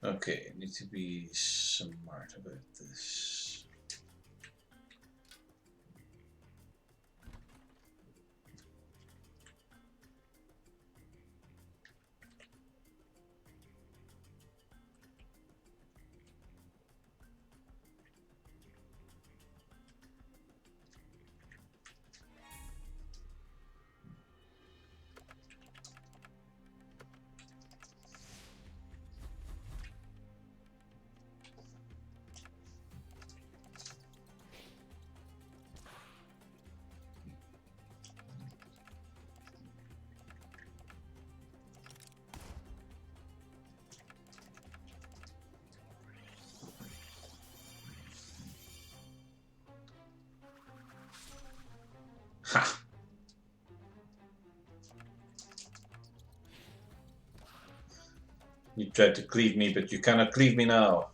Okay, need to be smart about this. Ha! You tried to cleave me, but you cannot cleave me now.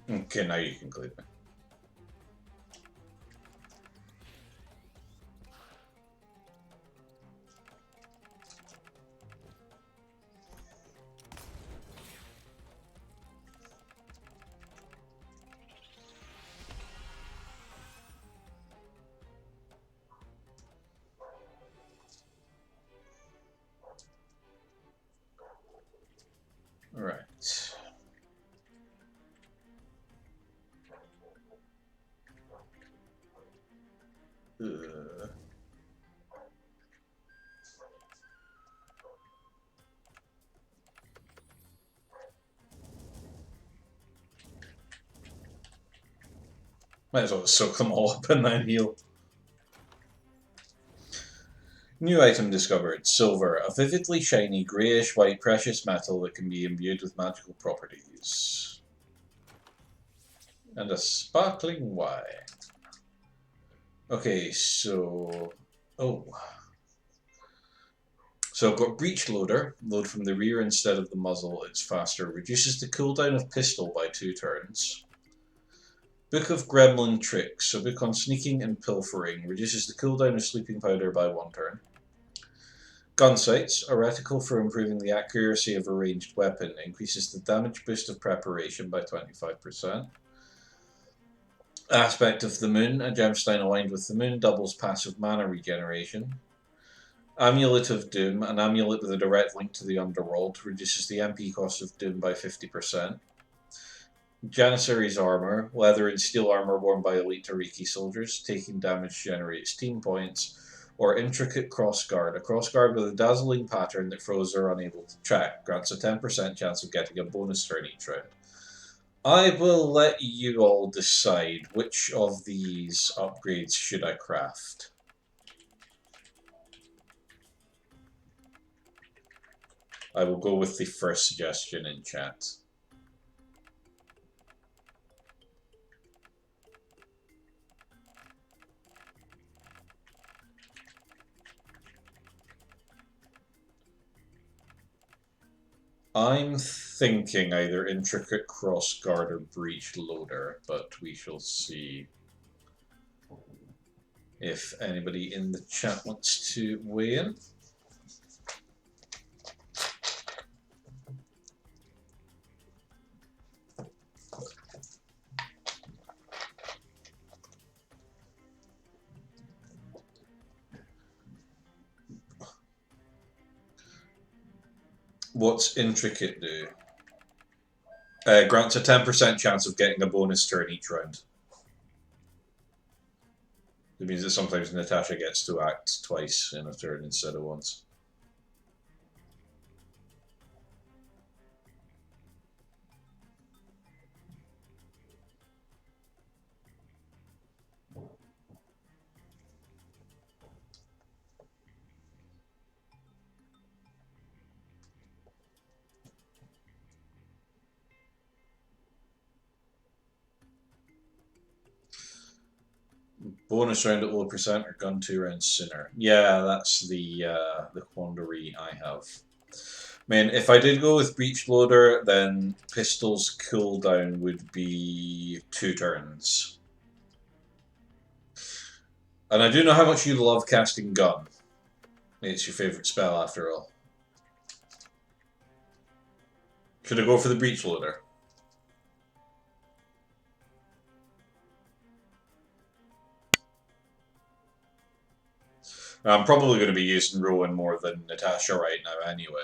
Okay, now you can cleave me. Right. Might as well soak them all up and then heal. New item discovered. Silver. A vividly shiny greyish-white precious metal that can be imbued with magical properties. And a sparkling wine. Okay, so... Oh. So I've got Breach Loader. Load from the rear instead of the muzzle. It's faster. Reduces the cooldown of pistol by 2 turns. Book of Gremlin Tricks. So book on sneaking and pilfering. Reduces the cooldown of sleeping powder by 1 turn. Gun sights, a reticle for improving the accuracy of a ranged weapon, increases the damage boost of preparation by 25%. Aspect of the Moon, a gemstone aligned with the Moon, doubles passive mana regeneration. Amulet of Doom, an amulet with a direct link to the Underworld, reduces the MP cost of Doom by 50%. Janissary's armor, leather and steel armor worn by elite Tariki soldiers, taking damage generates team points. Or Intricate Crossguard, a crossguard with a dazzling pattern that foes are unable to track, grants a 10% chance of getting a bonus turn each round. I will let you all decide which of these upgrades should I craft. I will go with the first suggestion in chat. I'm thinking either Intricate Crossguard or Breach Loader, but we shall see. If anybody in the chat wants to weigh in. What's Intricate do? Grants a 10% chance of getting a bonus turn each round. It means that sometimes Natasha gets to act twice in a turn instead of once. Bonus round at low percent or gun 2 rounds sooner. Yeah, that's the quandary I have. I mean, if I did go with Breach Loader, then Pistol's cooldown would be 2 turns. And I do know how much you love casting Gun. It's your favourite spell after all. Should I go for the Breach Loader? I'm probably going to be using Rowan more than Natasha right now anyway.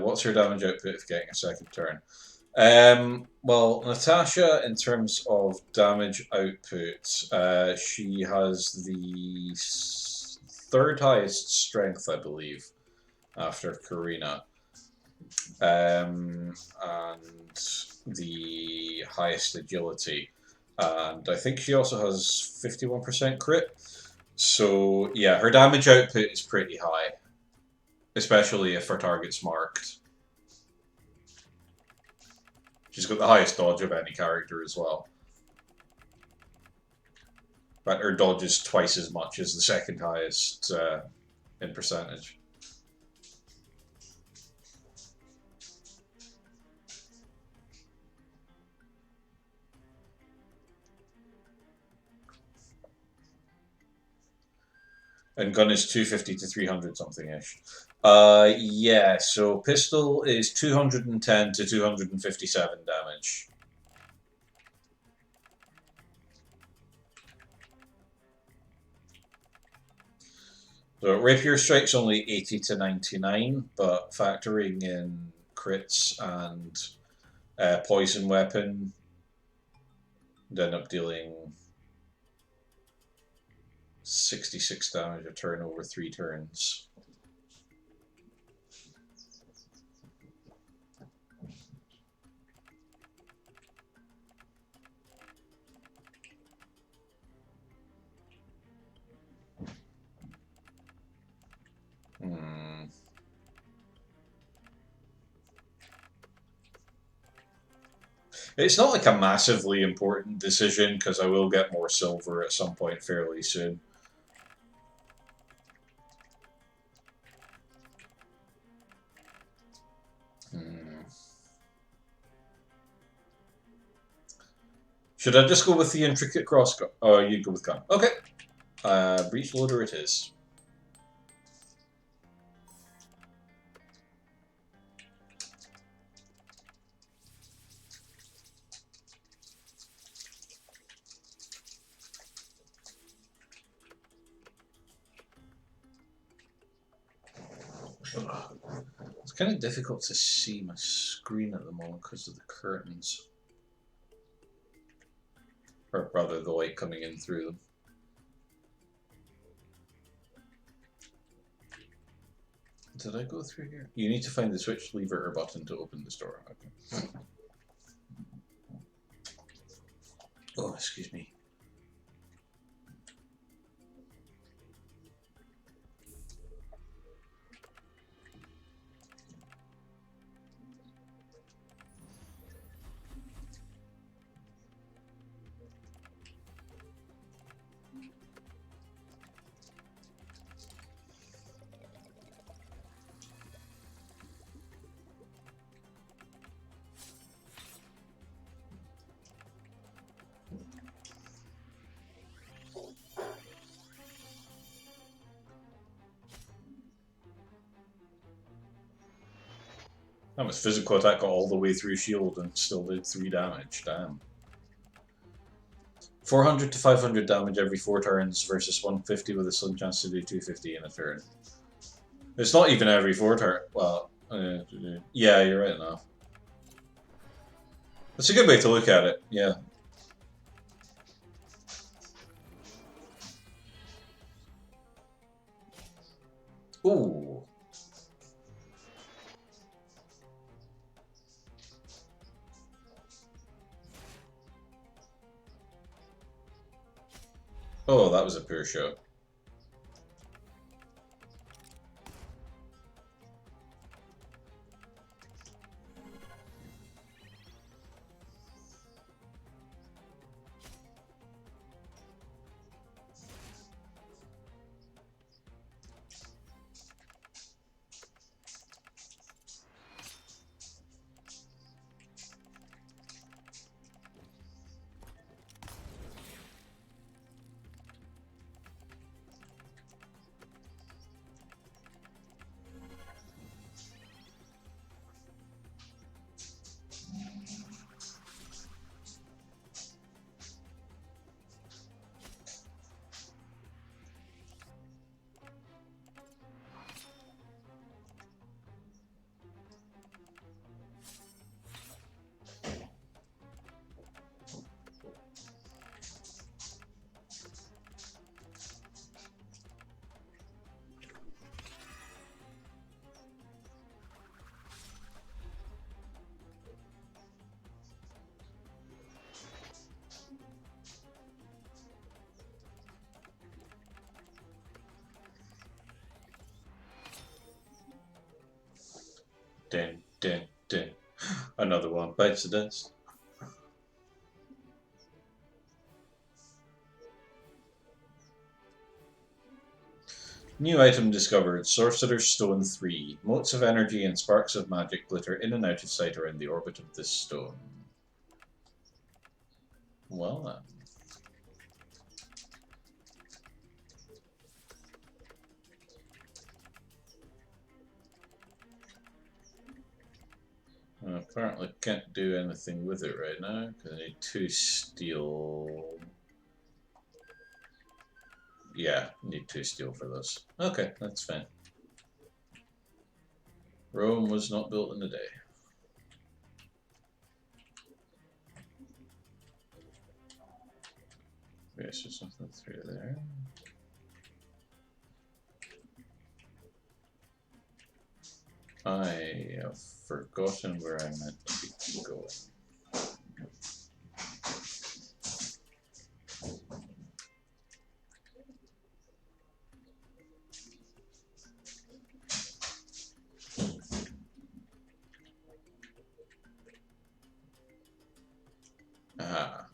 What's her damage output if getting a second turn? Well, Natasha, in terms of damage output, she has the third highest strength, I believe, after Karina. And the highest agility. And I think she also has 51% crit. So, yeah, her damage output is pretty high. Especially if her target's marked. She's got the highest dodge of any character as well. But her dodge is twice as much as the second highest in percentage. And gun is 250 to 300 something-ish. Yeah, so pistol is 210 to 257 damage. So rapier strike's only 80 to 99, but factoring in crits and poison weapon, would end up dealing 66 damage a turn over 3 turns. It's not like a massively important decision because I will get more silver at some point fairly soon. Hmm. Should I just go with the intricate crossguard? Oh, you go with gun. Okay. Breach loader it is. It's kind of difficult to see my screen at the moment because of the curtains. Or rather, the light coming in through them. Did I go through here? You need to find the switch, lever, or button to open this door. Okay. Oh, excuse me. That was physical attack got all the way through shield and still did 3 damage. Damn. 400 to 500 damage every 4 turns versus 150 with a slim chance to do 250 in a turn. It's not even every 4 turn. Well, yeah, you're right enough. That's a good way to look at it, yeah. Ooh. Oh, that was a poor shot. Dun, dun, dun. Another one bites the dust. New item discovered, Sorcerer's Stone 3. Motes of energy and sparks of magic glitter in and out of sight around the orbit of this stone. Well then. I apparently can't do anything with it right now, because I need 2 steel. Yeah, need 2 steel for this. Okay, that's fine. Rome was not built in a day. Okay, so something through there. I have forgotten where I meant to be going. Ah.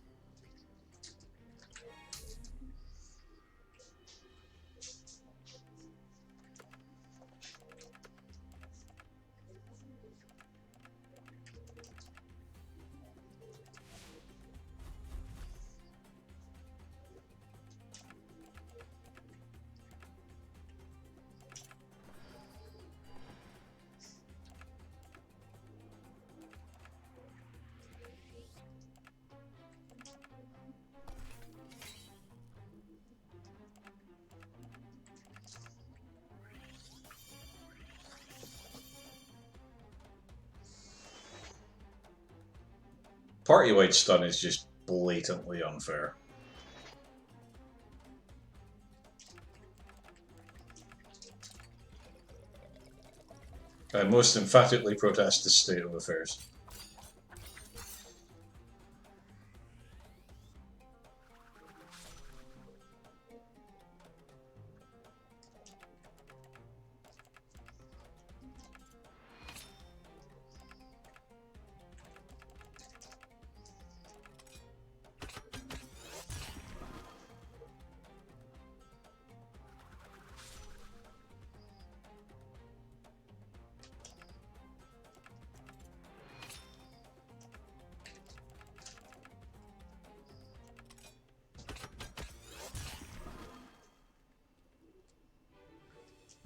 Party-wide stun is just blatantly unfair. I most emphatically protest this state of affairs.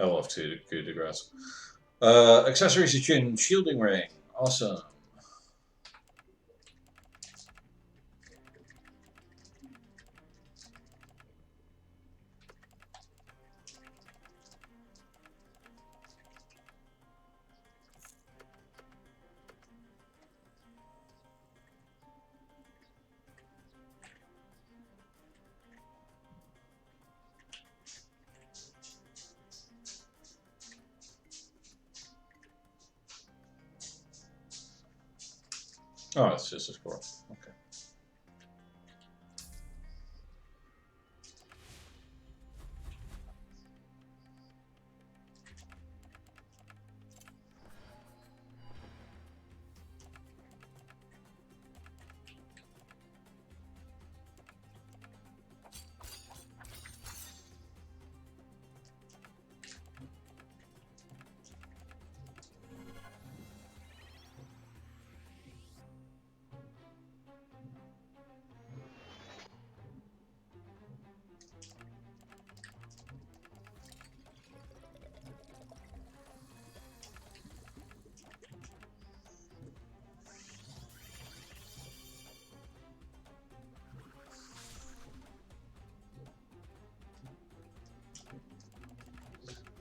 I love coup de grace. Accessories to tune, shielding ring, awesome. Oh, it's just a squirrel. Okay.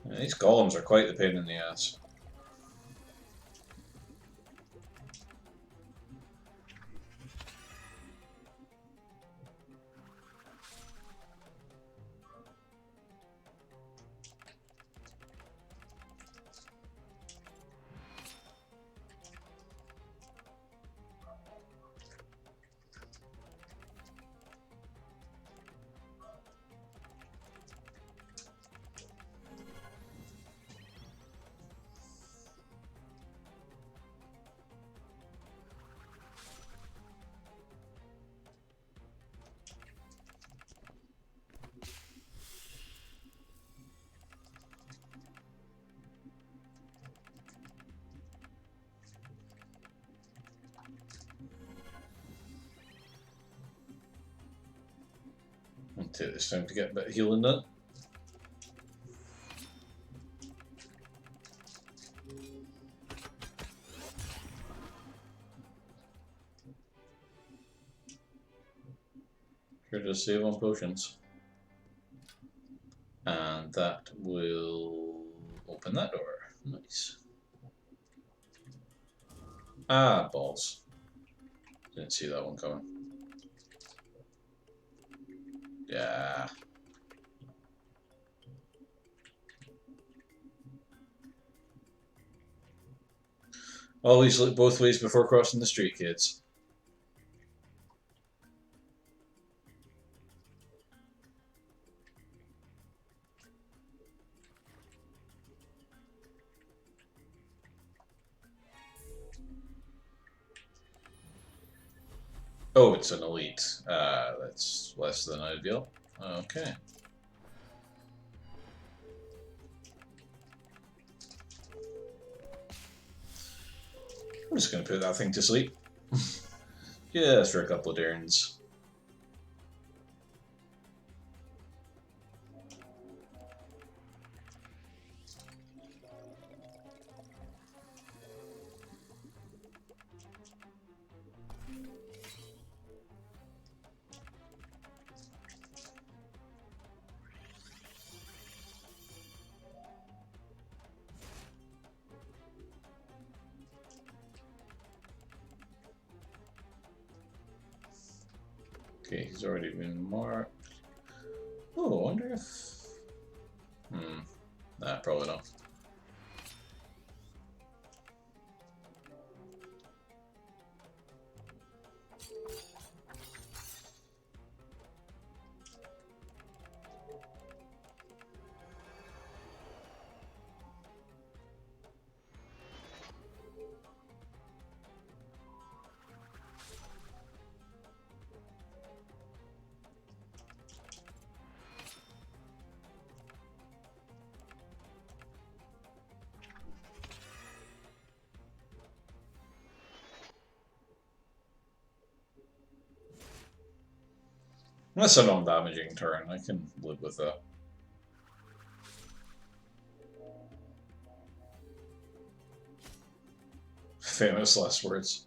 Yeah, these golems are quite the pain in the ass. I'll take this time to get a bit of healing done. Here to save on potions. And that will open that door. Nice. Ah, balls. Didn't see that one coming. Yeah. Always look both ways before crossing the street, kids. Oh, it's an elite. That's less than ideal. Okay. I'm just going to put that thing to sleep. Just for a couple of turns. Okay, he's already been marked. Oh, I wonder if... Nah, probably not. That's a non-damaging turn. I can live with that. Famous last words.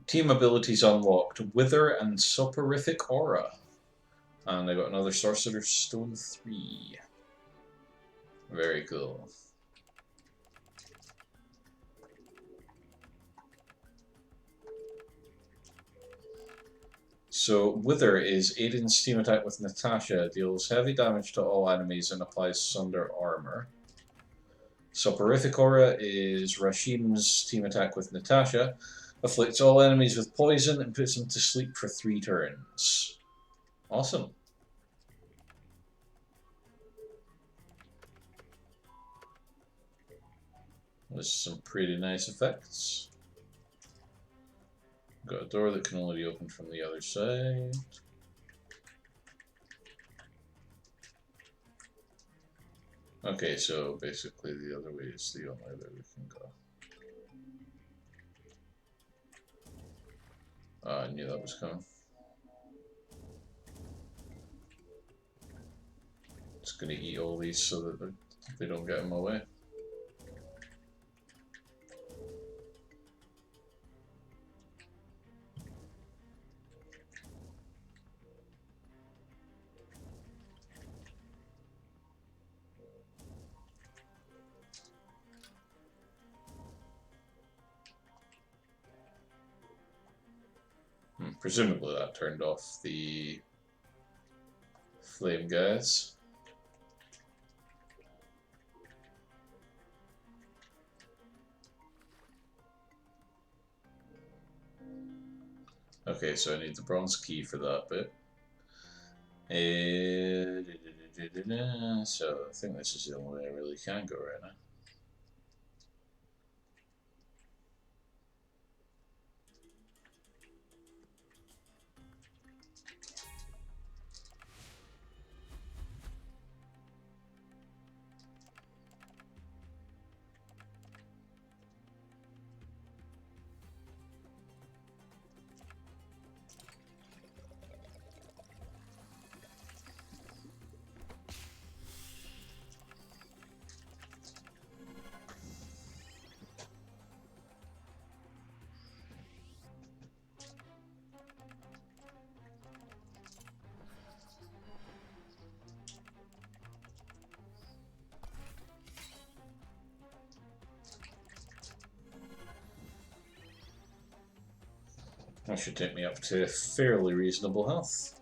Team abilities unlocked: Wither and Soporific Aura. And I got another Sorcerer's Stone 3. Very cool. So, Wither is Aiden's team attack with Natasha, deals heavy damage to all enemies and applies Sunder Armor. Soporific Aura is Rashim's team attack with Natasha, afflicts all enemies with poison and puts them to sleep for 3 turns. Awesome. There's some pretty nice effects. Got a door that can only be opened from the other side. Okay, so basically the other way is the only way we can go. I knew that was coming. Just gonna eat all these so that they don't get in my way. Presumably that turned off the flame guys. Okay, so I need the bronze key for that bit. So I think this is the only way I really can go right now. That should take me up to fairly reasonable health.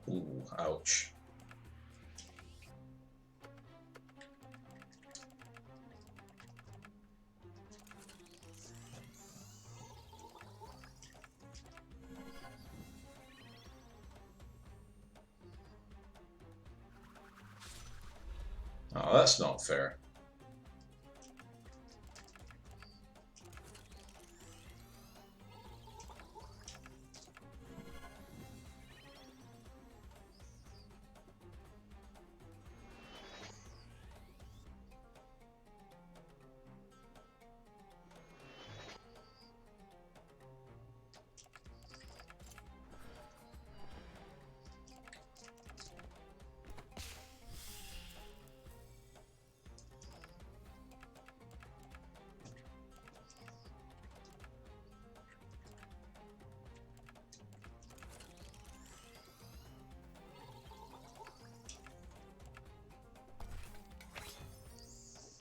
Ooh, ouch. Oh, that's not fair.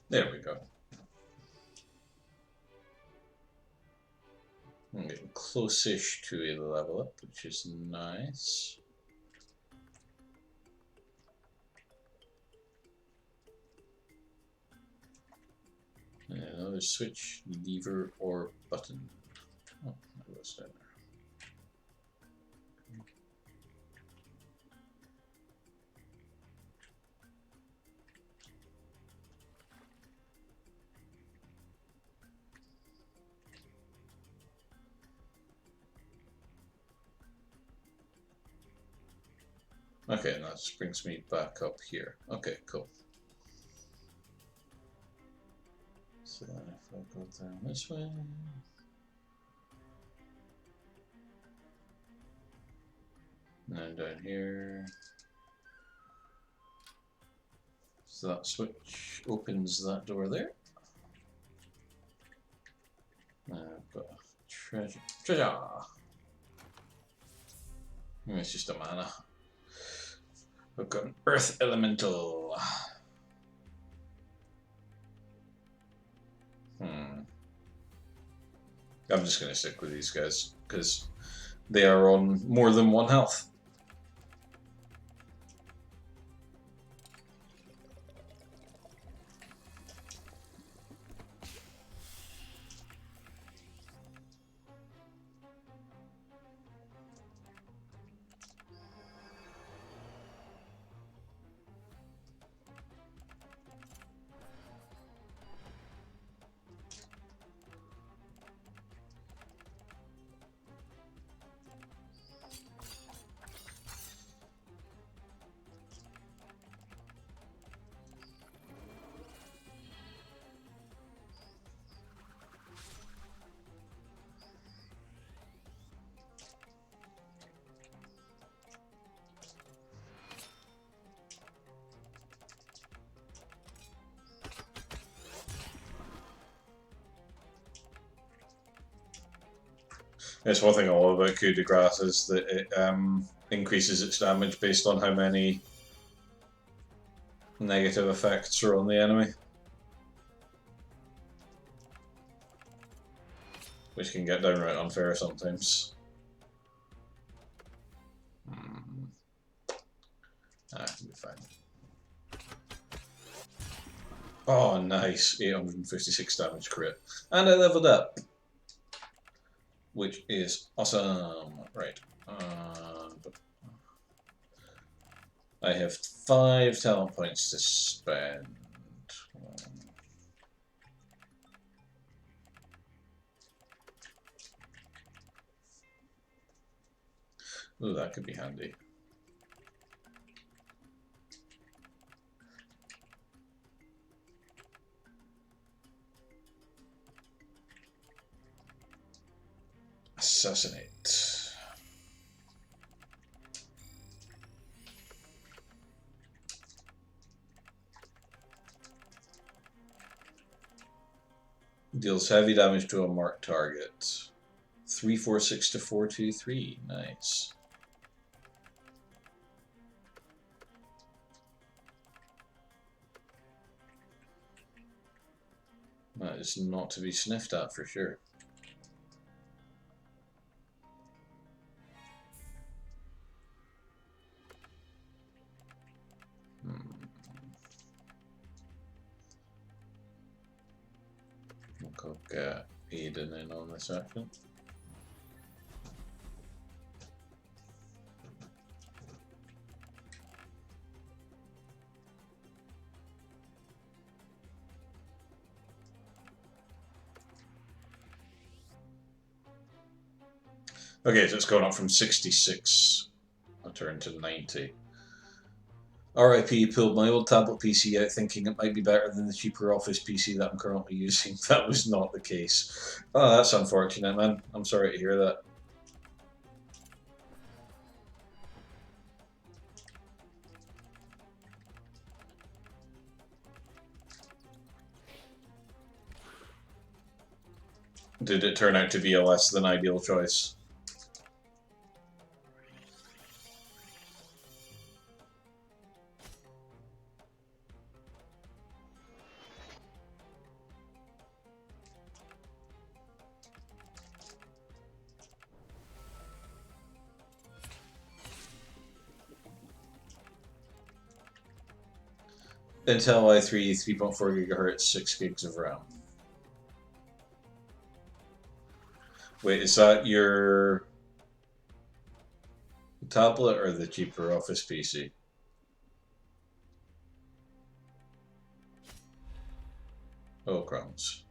There we go. I'm getting close-ish to a level up, which is nice. And another switch, lever, or button. Oh, that was down there. Okay, and that brings me back up here. Okay, cool. So then if I go down this way... And then down here... So that switch opens that door there. I've got a treasure. Treasure! It's just a mana. We've got an Earth Elemental. I'm just going to stick with these guys, because they are on more than one health. It's one thing I love about Coup de Grace is that it increases its damage based on how many negative effects are on the enemy, which can get downright unfair sometimes. It'll be fine. Oh, nice. 856 damage crit. And I leveled up, which is awesome. Right. I have 5 talent points to spend. Ooh, that could be handy. Assassinate. Deals heavy damage to a marked target. 346 to 423. Nice. That is not to be sniffed at for sure. I'll get Aiden in on this action. Okay, so it's gone up from 66 a turn to 90. RIP, pulled my old tablet PC out thinking it might be better than the cheaper Office PC that I'm currently using. That was not the case. Oh, that's unfortunate, man. I'm sorry to hear that. Did it turn out to be a less than ideal choice? Intel i3 3.4 GHz, 6 gigs of RAM. Wait, is that your tablet or the cheaper Office PC? Oh, crumbs.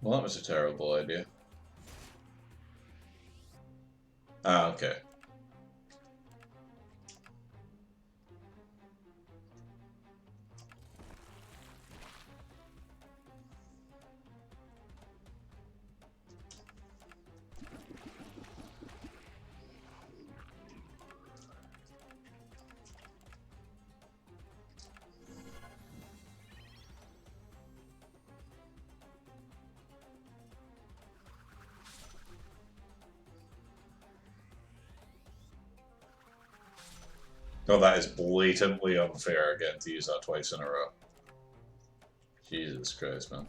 Well, that was a terrible idea. Ah, okay. Oh, that is blatantly unfair again to use that twice in a row. Jesus Christ, man.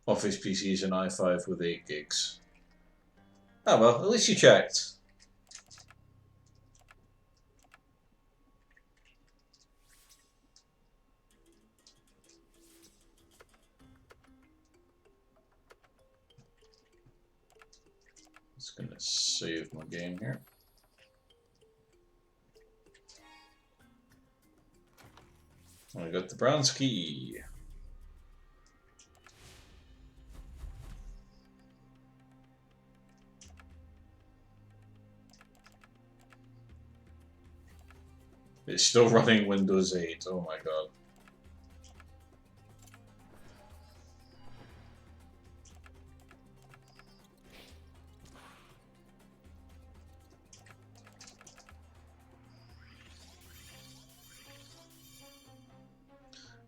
Office PC's an i5 with 8 gigs. Ah, well, at least you checked. Just gonna save my game here. I got the bronze key. It's still running Windows 8. Oh my god.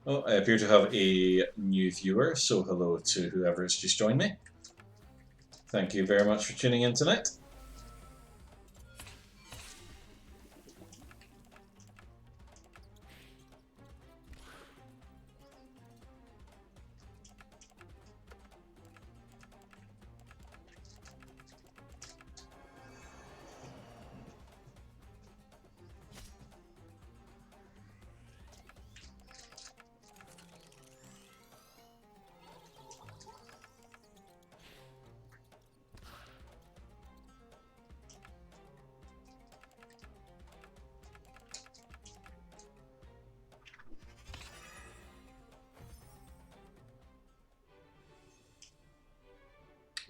Oh, I appear to have a new viewer, so hello to whoever has just joined me. Thank you very much for tuning in tonight.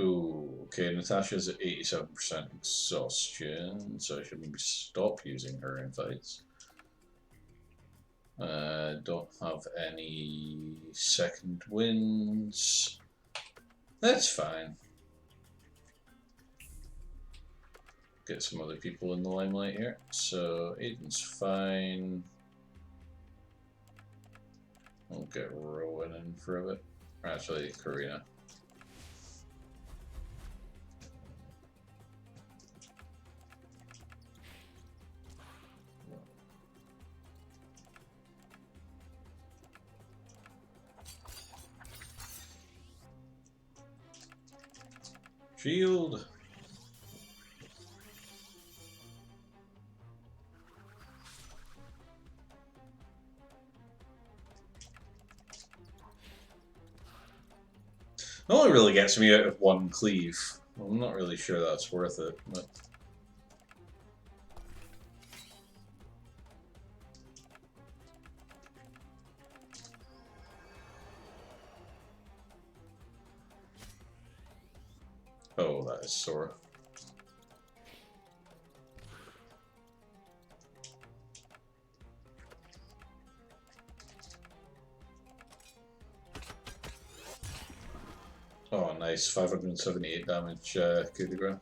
Ooh, okay, Natasha's at 87% exhaustion, so I should maybe stop using her in fights. Don't have any second wins. That's fine. Get some other people in the limelight here. So Aiden's fine. I'll get Rowan in for a bit. Actually, Karina. Shield. It only really gets me out of one cleave. I'm not really sure that's worth it, but... Oh, that is sore. Oh, nice. 578 damage, coup de grace.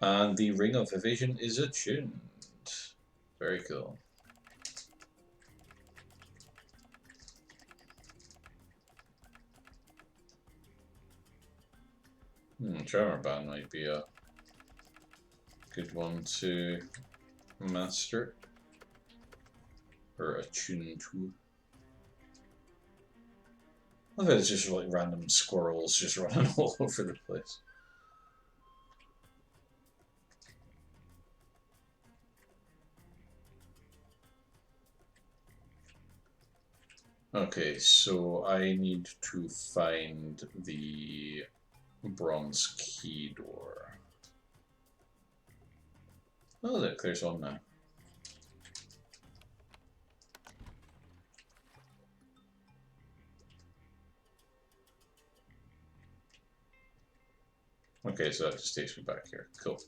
And the Ring of Evasion is attuned. Very cool. Tremor Band might be a good one to master. Or attune to. I bet it's just like random squirrels just running all over the place. Okay, so I need to find the bronze key door. Oh look, there's one now. Okay, so that just takes me back here. Cool.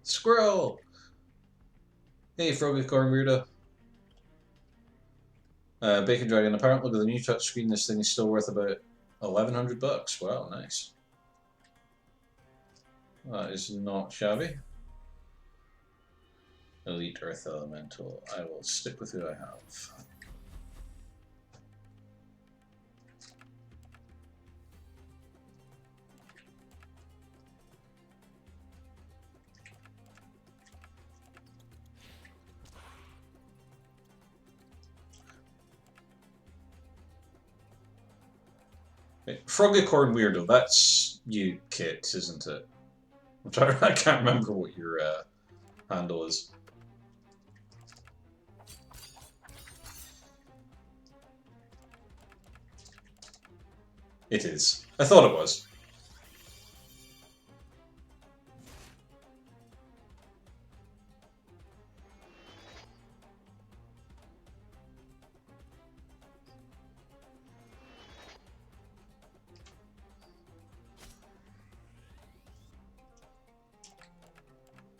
Squirrel! Hey, Froggy Corn Weirdo. Bacon Dragon. Apparently, with a new touchscreen, this thing is still worth about 1,100 bucks. Wow, nice. That is not shabby. Elite Earth Elemental. I will stick with who I have. Froggy Corn Weirdo, that's you, Kit, isn't it? I'm sorry, I can't remember what your handle is. It is. I thought it was.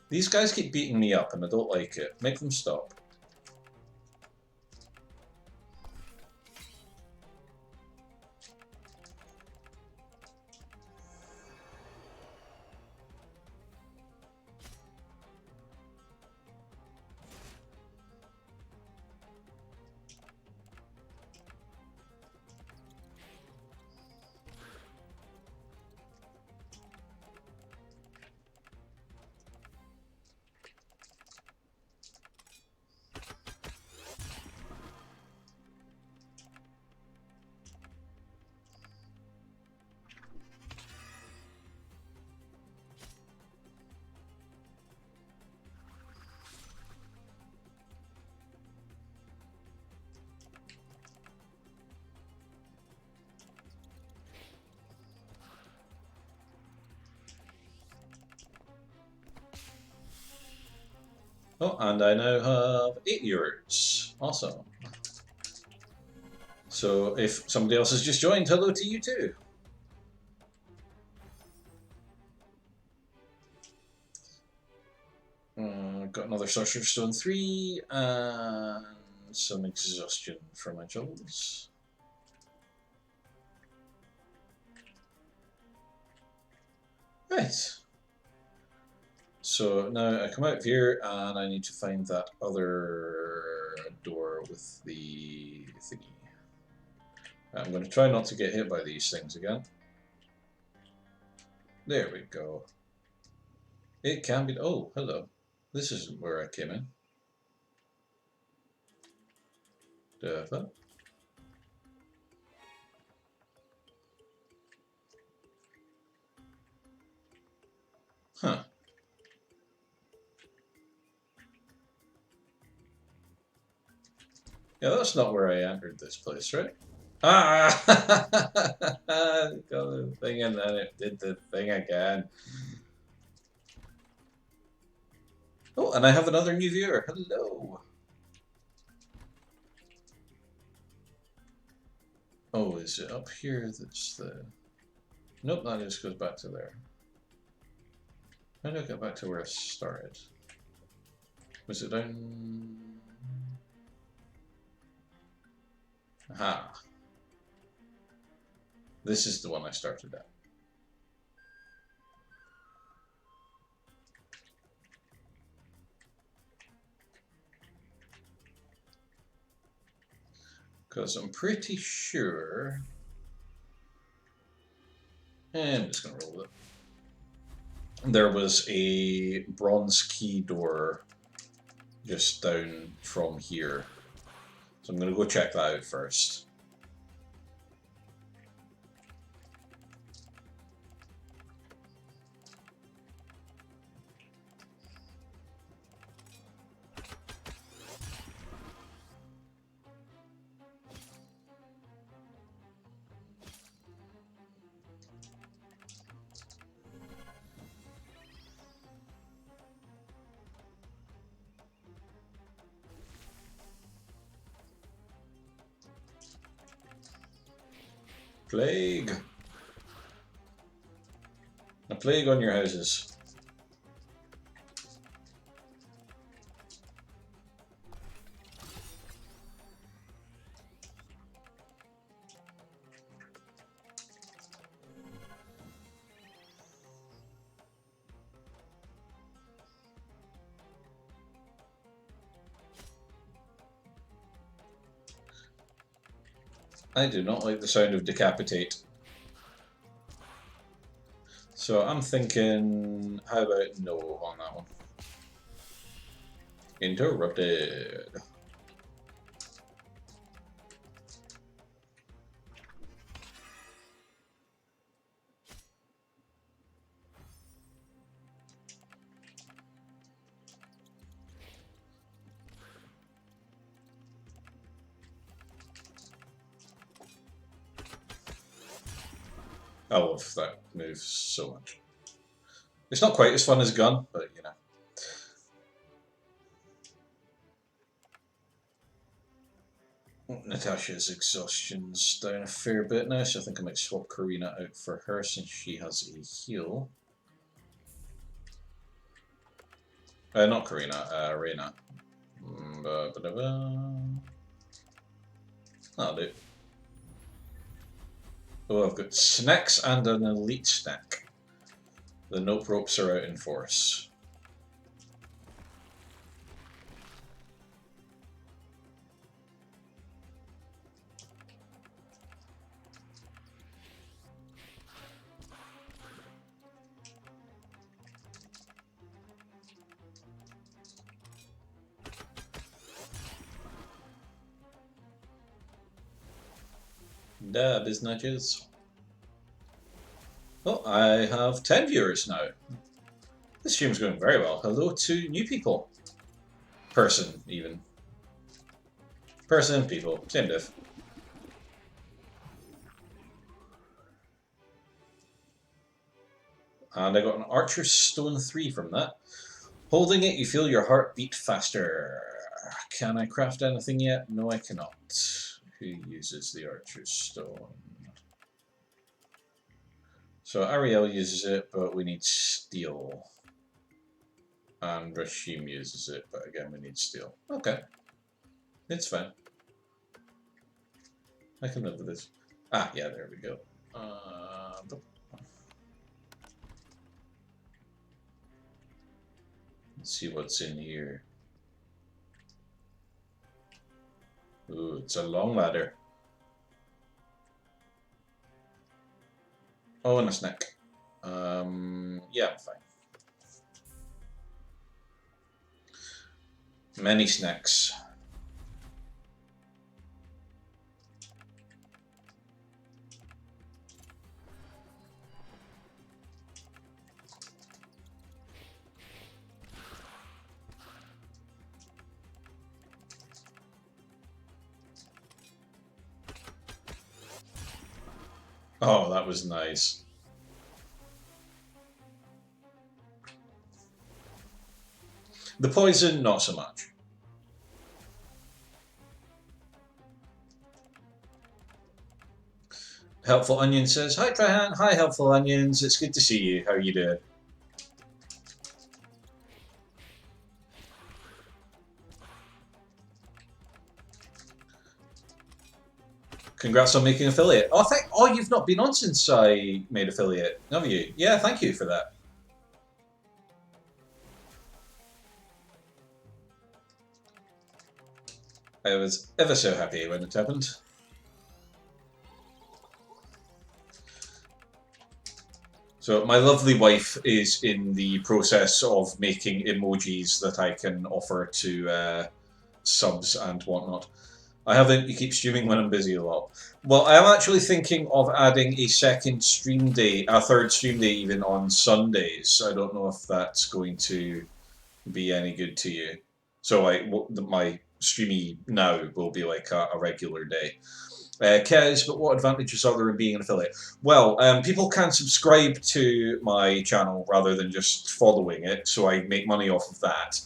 These guys keep beating me up and I don't like it. Make them stop. Oh, and I now have 8 viewers. Awesome. So if somebody else has just joined, hello to you too. Got another Sorcerer's Stone 3 and some exhaustion for my jewels. Right. So now I come out of here and I need to find that other door with the thingy. I'm going to try not to get hit by these things again. There we go. It can be... Oh, hello. This isn't where I came in. Duh. Huh. Yeah, that's not where I entered this place, right? Ah! Got the thing and then it did the thing again. Oh, and I have another new viewer. Hello. Oh, is it up here that's the... Nope, that just goes back to there. How do I get back to where I started? Was it down... Aha. This is the one I started at. Because I'm pretty sure... And I'm just going to roll it. There was a bronze key door just down from here. So I'm going to go check that out first. Plague! A plague on your houses. I do not like the sound of decapitate. So I'm thinking, how about no on that one? Interrupted. I love that move so much. It's not quite as fun as gun, but you know. Natasha's exhaustion's down a fair bit now, so I think I might swap Karina out for her since she has a heal. Not Karina, Reyna. That'll do. Oh, I've got snacks and an elite snack. The nope ropes are out in force. Da biznatches. Oh, I have 10 viewers now. This stream's going very well. Hello to new people. Person, even. Person, people. Same diff. And I got an Archer's Stone 3 from that. Holding it, you feel your heart beat faster. Can I craft anything yet? No, I cannot. Who uses the Archer's Stone? So Ariel uses it, but we need steel. And Rashim uses it, but again we need steel. Okay. It's fine. I can live with this. Ah, yeah, there we go. Let's see what's in here. Ooh, it's a long ladder. Oh, and a snack. Yeah, I'm fine. Many snacks. Oh, that was nice. The poison, not so much. Helpful Onion says, "Hi, Trahan. Hi, Helpful Onions. It's good to see you. How are you doing?" Congrats on making affiliate. Oh, you've not been on since I made affiliate, have you? Yeah, thank you for that. I was ever so happy when it happened. So my lovely wife is in the process of making emojis that I can offer to subs and whatnot. I haven't. You keep streaming when I'm busy a lot. Well, I am actually thinking of adding a second stream day, a third stream day even on Sundays. I don't know if that's going to be any good to you. So my streamy now will be like a regular day. Kez, but what advantages are there in being an affiliate? Well, people can subscribe to my channel rather than just following it, so I make money off of that.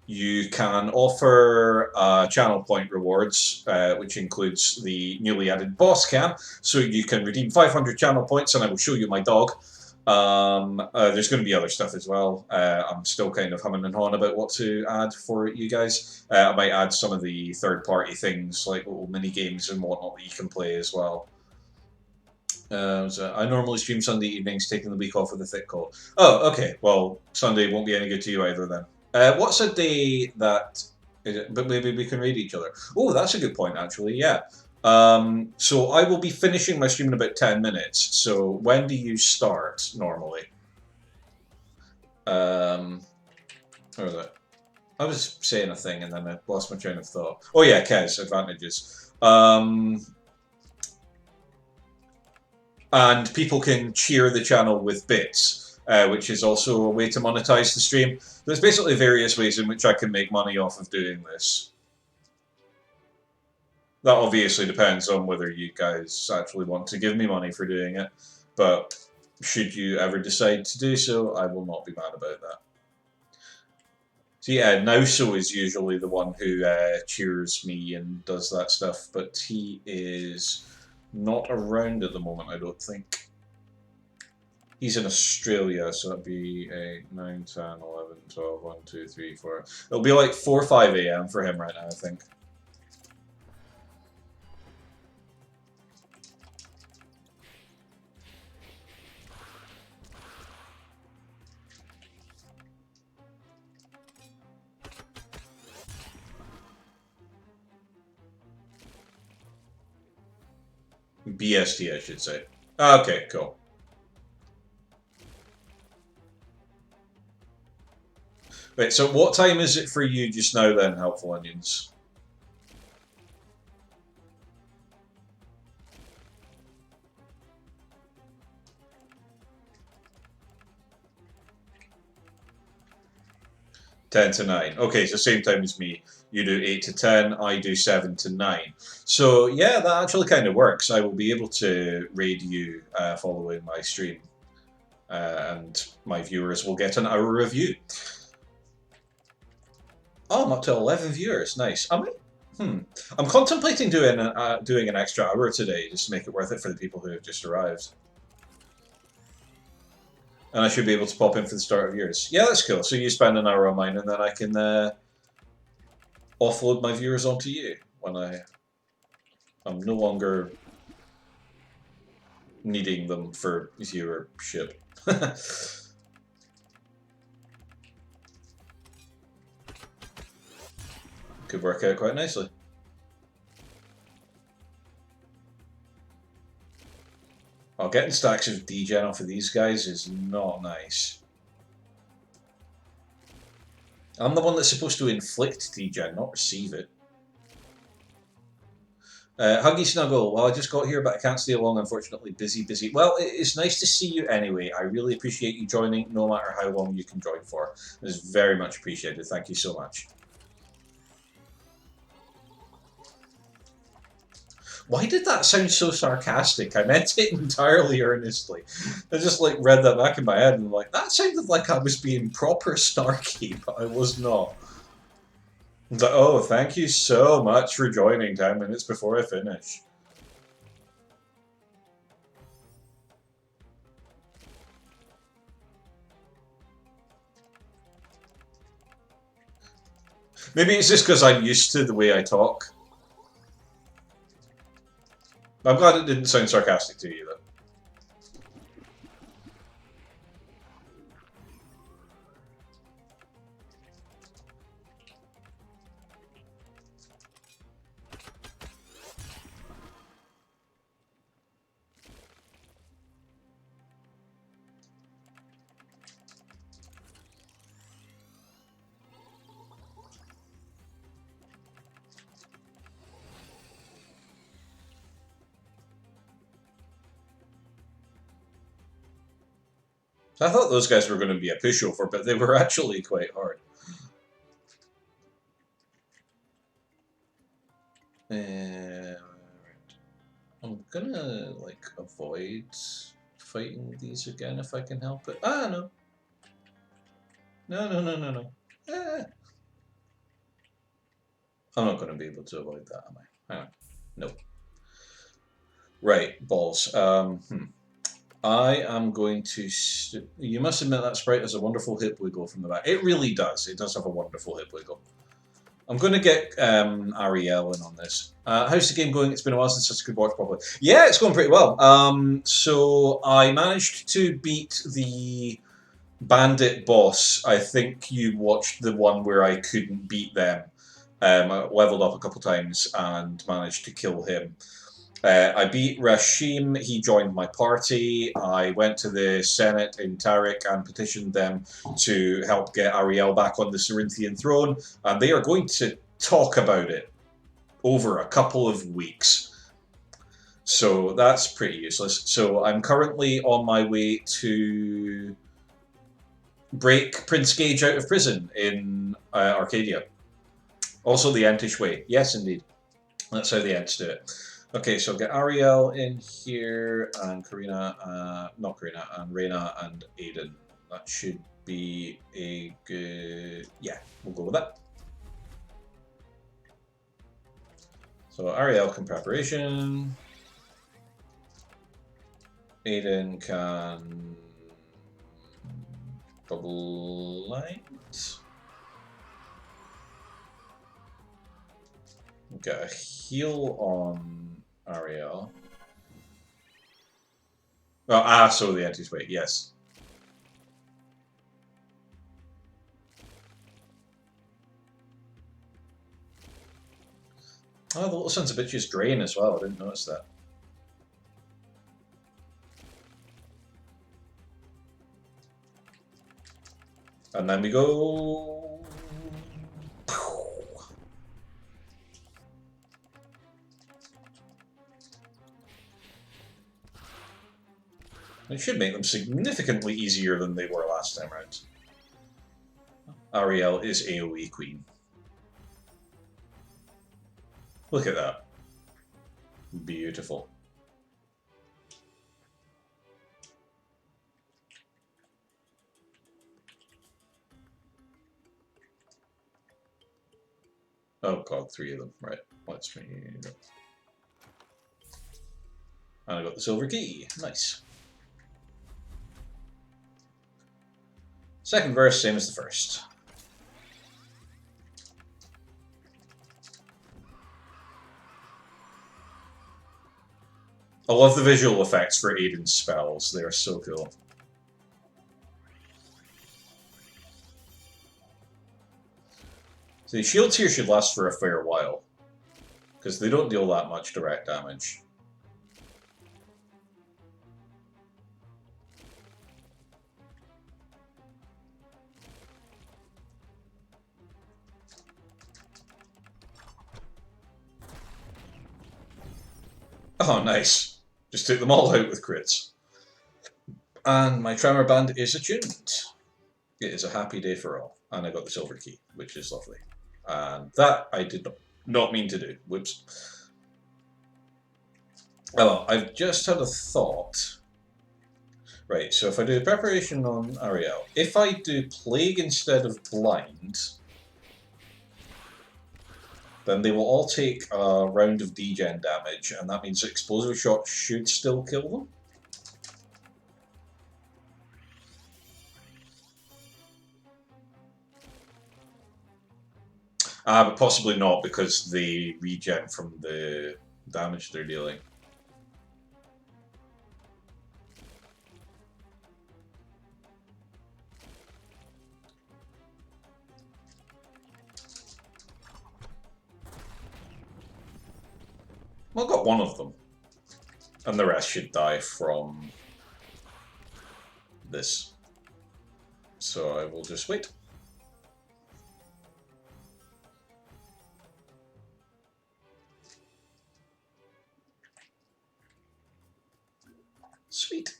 You can offer channel point rewards, which includes the newly added boss cam, so you can redeem 500 channel points and I will show you my dog. There's going to be other stuff as well. I'm still kind of humming and hawing about what to add for you guys. I might add some of the third-party things like little mini games and whatnot that you can play as well. So I normally stream Sunday evenings, taking the week off with a thick cold. Oh, okay. Well, Sunday won't be any good to you either then. What's a day that? But maybe we can read each other. Oh, that's a good point, actually. Yeah. So I will be finishing my stream in about 10 minutes. So when do you start normally? Where was it? I was saying a thing and then I lost my train of thought. Oh yeah, Kez, advantages. And people can cheer the channel with bits, which is also a way to monetize the stream. There's basically various ways in which I can make money off of doing this. That obviously depends on whether you guys actually want to give me money for doing it, but should you ever decide to do so, I will not be mad about that. So yeah, Nauso is usually the one who cheers me and does that stuff, but he is not around at the moment, I don't think. He's in Australia, so that'd be 8, 9, 10, 11, 12, 1, 2, 3, 4. It'll be like 4 or 5 a.m. for him right now, I think. BST, I should say. Okay, cool. Wait, so what time is it for you just now then, Helpful Onions? Ten to 9. Okay, so same time as me. You do 8 to 10, I do 7 to 9. So yeah, that actually kind of works. I will be able to raid you following my stream. And my viewers will get an hour review. Oh, I'm up to 11 viewers. Nice. I'm contemplating doing an extra hour today just to make it worth it for the people who have just arrived. And I should be able to pop in for the start of yours. Yeah, that's cool. So you spend an hour on mine, and then I can offload my viewers onto you when I'm no longer needing them for viewership. Could work out quite nicely. getting stacks of degen off of these guys is not nice. I'm the one that's supposed to inflict degen, not receive it. Huggy Snuggle, well, I just got here, but I can't stay long, unfortunately. Busy. Well, it's nice to see you anyway. I really appreciate you joining, no matter how long you can join for. It's very much appreciated. Thank you so much. Why did that sound so sarcastic? I meant it entirely earnestly. I just like read that back in my head and like, that sounded like I was being proper snarky, but I was not. Like, oh, thank you so much for joining 10 minutes before I finish. Maybe it's just because I'm used to the way I talk. I'm glad it didn't sound sarcastic to you, though. I thought those guys were going to be a pushover, but they were actually quite hard. I'm gonna like avoid fighting these again if I can help it. Ah, no. No. I'm not going to be able to avoid that, am I? Hang on. Nope. Right, balls. I am going to... You must admit that sprite has a wonderful hip wiggle from the back. It really does. It does have a wonderful hip wiggle. I'm going to get Ariel in on this. How's the game going? It's been a while since I could watch properly. Yeah, it's going pretty well. So I managed to beat the bandit boss. I think you watched the one where I couldn't beat them. I leveled up a couple times and managed to kill him. I beat Rashim, he joined my party. I went to the Senate in Tariq and petitioned them to help get Ariel back on the Cerinthian throne, and they are going to talk about it over a couple of weeks. So that's pretty useless. So I'm currently on my way to break Prince Gage out of prison in Arcadia. Also the Entish way. Yes, indeed. That's how the Ents do it. Okay, so get Ariel in here, and Karina, not Karina, and Reyna and Aiden. That should be a good... Yeah, we'll go with that. So Ariel can preparation. Aiden can... Bubble light. Get a heal on Ariel. Well, so the anti-weight, yes. Oh, the little sons of bitches drain as well. I didn't notice that. And then we go. It should make them significantly easier than they were last time round. Ariel is AoE Queen. Look at that. Beautiful. Oh god, 3 of them. Right. Let's me. And I got the silver key. Nice. Second verse, same as the first. I love the visual effects for Aiden's spells. They are so cool. So the shields here should last for a fair while, because they don't deal that much direct damage. Oh, nice. Just took them all out with crits. And my Tremor Band is attuned. It is a happy day for all. And I got the silver key, which is lovely. And that I did not mean to do. Whoops. Oh, well, I've just had a thought. Right, so if I do preparation on Ariel, if I do Plague instead of Blind, then they will all take a round of degen damage, and that means Explosive Shot should still kill them. But possibly not, because they regen from the damage they're dealing. Well, I got one of them. And the rest should die from this. So I will just wait. Sweet.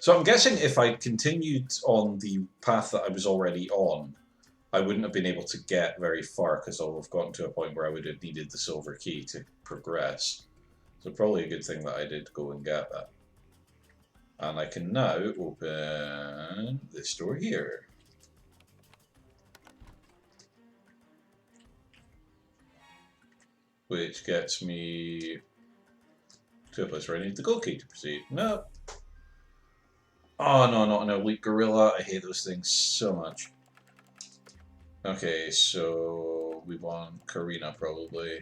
So I'm guessing if I'd continued on the path that I was already on, I wouldn't have been able to get very far because I would have gotten to a point where I would have needed the silver key to progress. So probably a good thing that I did go and get that. And I can now open this door here. Which gets me to a place where I need the gold key to proceed. No. Oh no, not an elite gorilla. I hate those things so much. Okay, so we want Karina probably.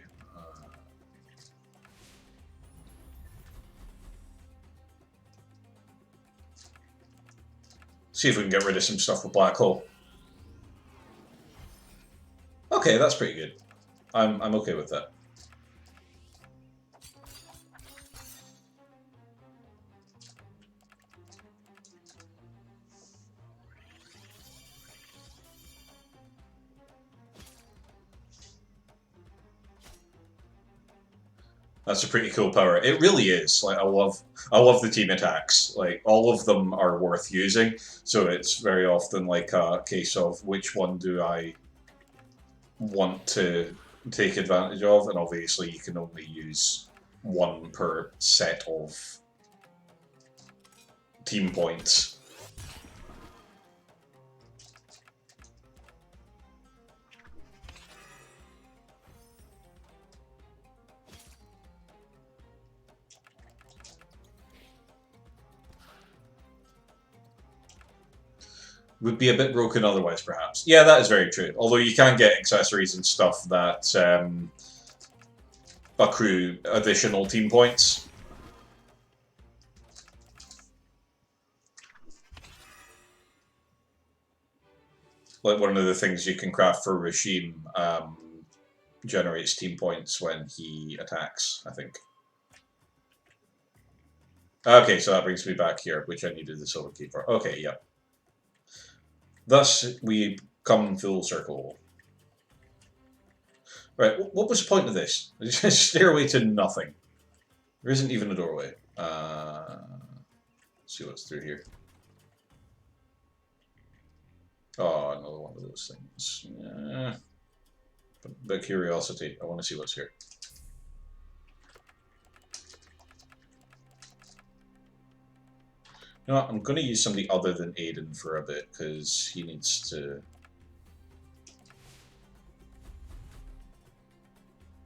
See if we can get rid of some stuff with Black Hole. Okay, that's pretty good. I'm okay with that. That's a pretty cool power. It really is. Like I love the team attacks. Like all of them are worth using. So it's very often like a case of which one do I want to take advantage of, and obviously you can only use one per set of team points. Would be a bit broken otherwise, perhaps. Yeah, that is very true. Although you can get accessories and stuff that accrue additional team points. Like one of the things you can craft for Rashim generates team points when he attacks, I think. Okay, so that brings me back here, which I needed the silver key for. Okay, yep. Thus, we come full circle. Right, what was the point of this? Stairway to nothing. There isn't even a doorway. Let's see what's through here. Oh, another one of those things. Yeah. The curiosity. I want to see what's here. You know what? I'm going to use somebody other than Aiden for a bit, because he needs to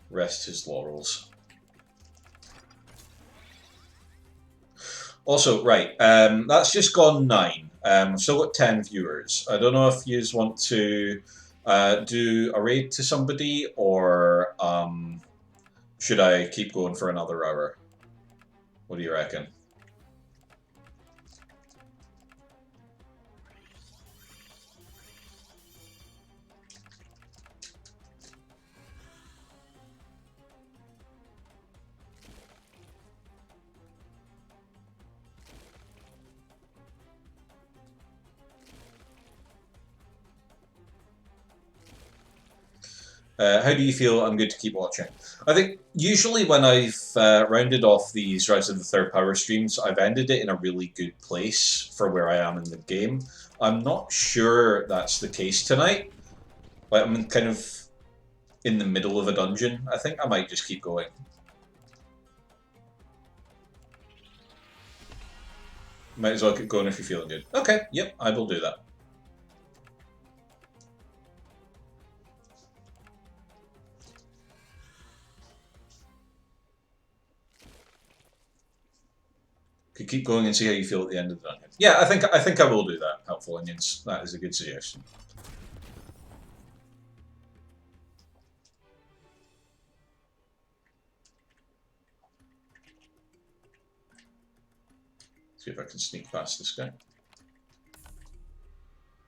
rest his laurels. Also, right, that's just gone 9. I've still got 10 viewers. I don't know if you want to do a raid to somebody, or should I keep going for another hour? What do you reckon? How do you feel? I'm good to keep watching. I think usually when I've rounded off these Rise of the Third Power streams, I've ended it in a really good place for where I am in the game. I'm not sure that's the case tonight. Like, I'm kind of in the middle of a dungeon. I think I might just keep going. Might as well keep going if you're feeling good. Okay, yep, I will do that. Could keep going and see how you feel at the end of the dungeon. Yeah, I think I will do that. Helpful Onions. That is a good suggestion. See if I can sneak past this guy.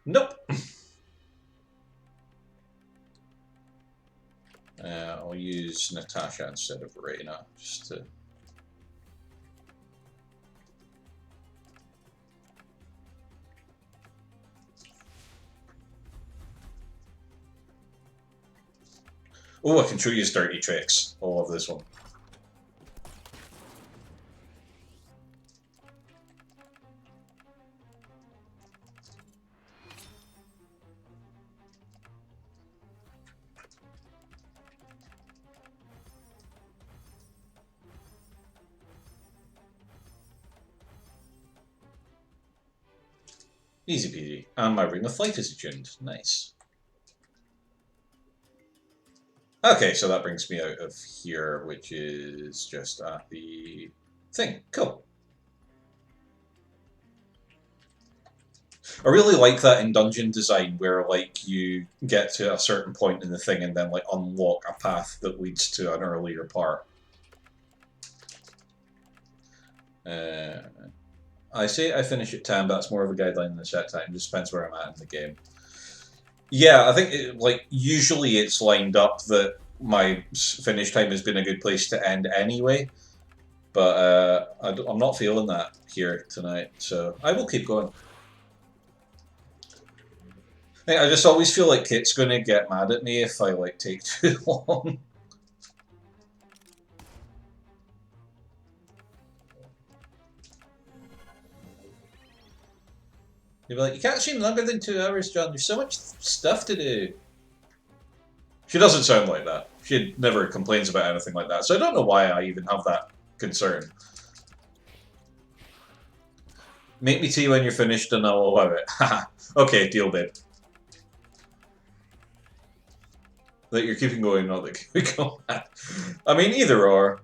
Nope. I'll use Natasha instead of Reyna, just to... Oh, I can show you his dirty tricks. I love this one. Easy peasy. And my Ring of Flight is attuned. Nice. Okay, so that brings me out of here, which is just at the thing. Cool. I really like that in dungeon design, where like you get to a certain point in the thing and then like unlock a path that leads to an earlier part. I say I finish at 10, but that's more of a guideline than a set time. Just depends where I'm at in the game. Yeah, I think like usually it's lined up that my finish time has been a good place to end anyway, but I'm not feeling that here tonight, so I will keep going. I just always feel like Kit's going to get mad at me if I like take too long. You'll be like, you can't stream longer than 2 hours, John. There's so much stuff to do. She doesn't sound like that. She never complains about anything like that, so I don't know why I even have that concern. Make me tea when you're finished and I'll allow it. Haha. Okay, deal, babe. That you're keeping going, not that we go mad. I mean, either or.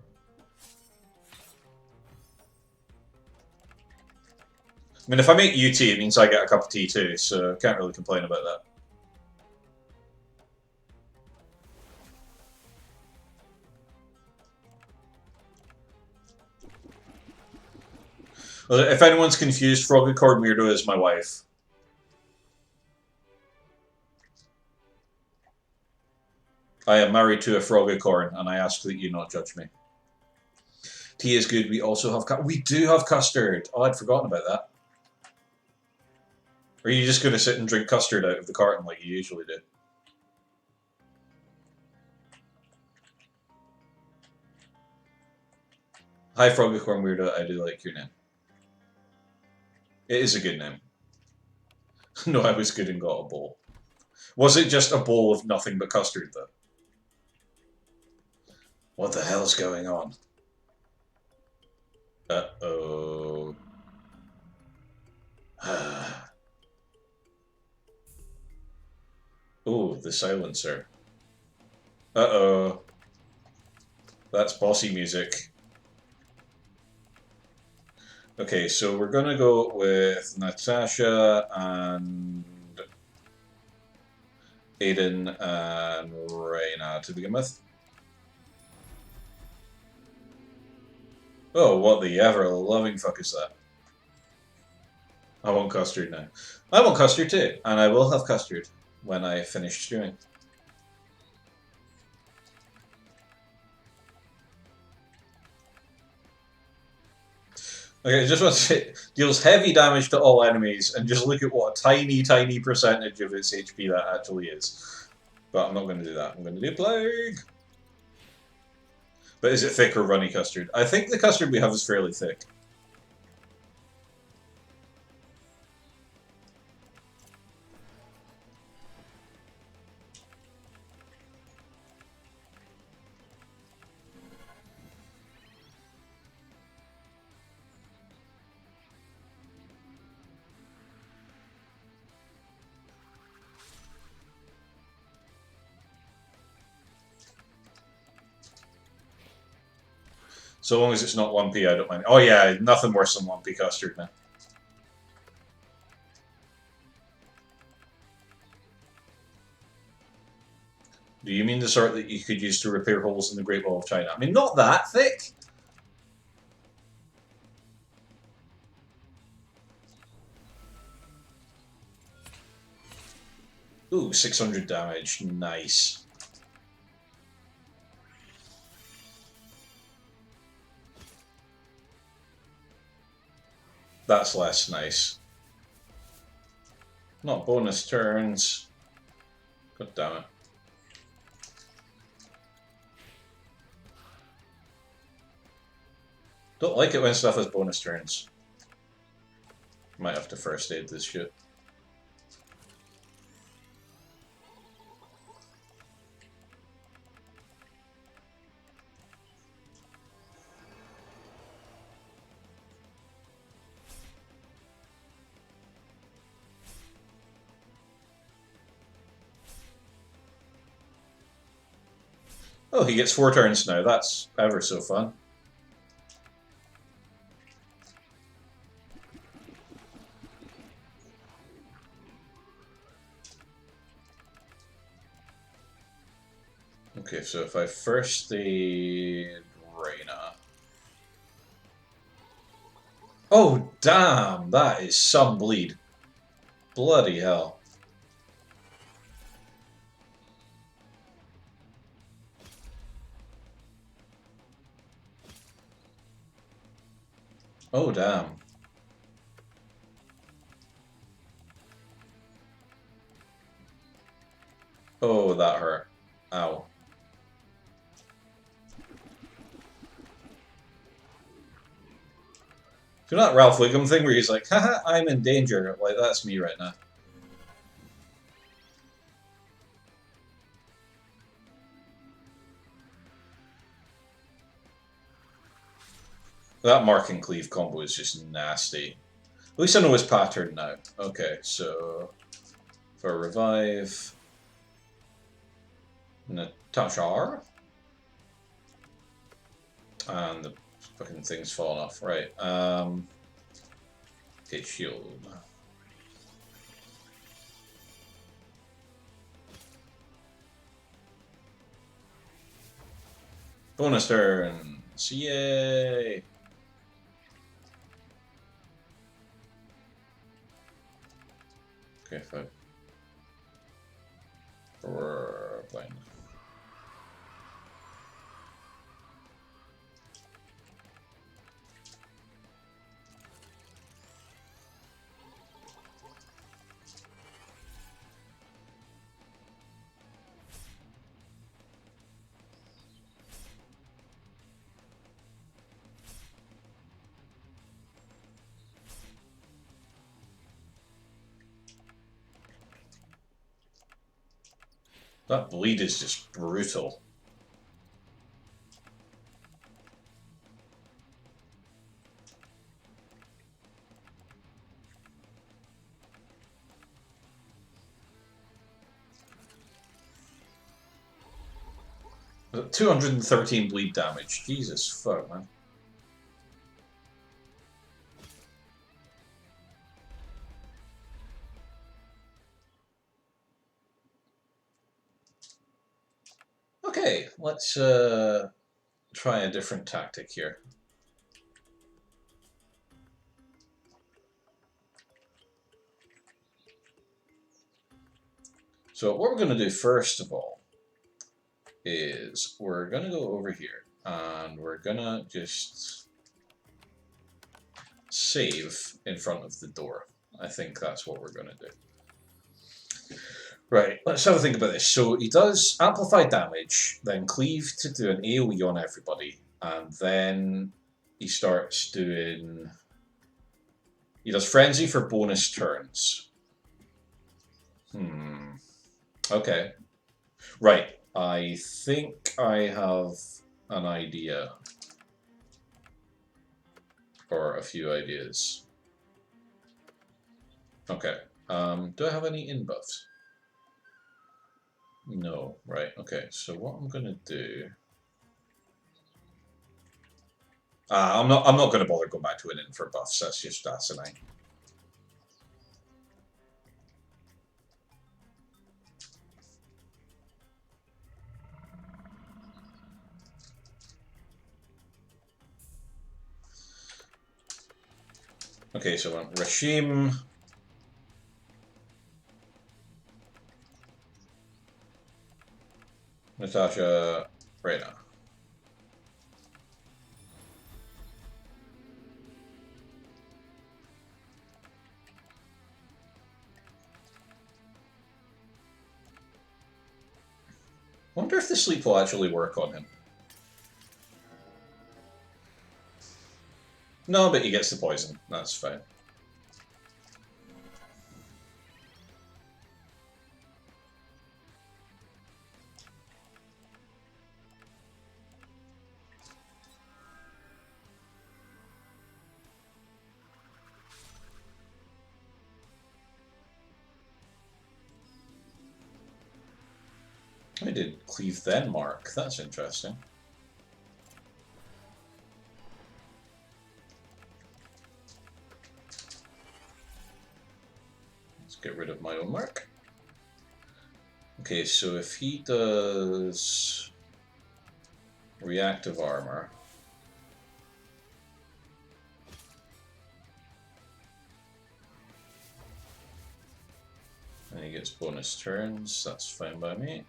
I mean, if I make you tea, it means I get a cup of tea too, so I can't really complain about that. Well, if anyone's confused, Frogicorn Weirdo is my wife. I am married to a Frogicorn, and I ask that you not judge me. Tea is good. We also have we do have custard. Oh, I'd forgotten about that. Or are you just going to sit and drink custard out of the carton like you usually do? Hi, Frogicorn Weirdo. I do like your name. It is a good name. No, I was good and got a bowl. Was it just a bowl of nothing but custard, though? What the hell's going on? Uh-oh. Ooh, the silencer. Uh-oh. That's bossy music. Okay, so we're gonna go with Natasha and Aiden and Reyna to begin with. Oh, what the ever-loving fuck is that? I want custard now. I want custard too, and I will have custard when I finish streaming. Okay, just want to say, deals heavy damage to all enemies, and just look at what a tiny, tiny percentage of its HP that actually is. But I'm not going to do that. I'm going to do Plague! But is it thick or runny custard? I think the custard we have is fairly thick. So long as it's not 1p, I don't mind. Oh yeah, nothing worse than 1p custard, man. Do you mean the sort that you could use to repair holes in the Great Wall of China? I mean, not that thick! Ooh, 600 damage. Nice. That's less nice. Not bonus turns. God damn it. Don't like it when stuff has bonus turns. Might have to first aid this shit. Oh, he gets 4 turns now. That's ever so fun. Okay, so if I first aid Reyna. Oh, damn! That is some bleed. Bloody hell. Oh, damn. Oh, that hurt. Ow. Do that Ralph Wiggum thing where he's like, haha, I'm in danger. Like, that's me right now. That Mark and Cleave combo is just nasty. At least I know his pattern now. Okay, so for revive, Natasha, and the fucking thing's falling off. Right. Okay, shield. Bonus turns. Yay! Okay, fine. We're playing. That bleed is just brutal. Was it 213 bleed damage? Jesus fuck, man. Okay, let's try a different tactic here. So what we're going to do first of all is we're going to go over here and we're going to just save in front of the door. I think that's what we're going to do. Right, let's have a think about this. So he does amplify damage, then cleave to do an AoE on everybody, and then he starts doing. He does frenzy for bonus turns. Okay. Right. I think I have an idea. Or a few ideas. Okay. Do I have any in buffs? No. Right. Okay. So what I'm gonna do. I'm not gonna bother going back to an in for buffs. That's just asinine. Okay, so I went Rashim. Natasha, Reyna. Wonder if the sleep will actually work on him. No, but he gets the poison. That's fine. I did cleave then mark. That's interesting. Let's get rid of my own mark. Okay, so if he does reactive armor, and he gets bonus turns, that's fine by me.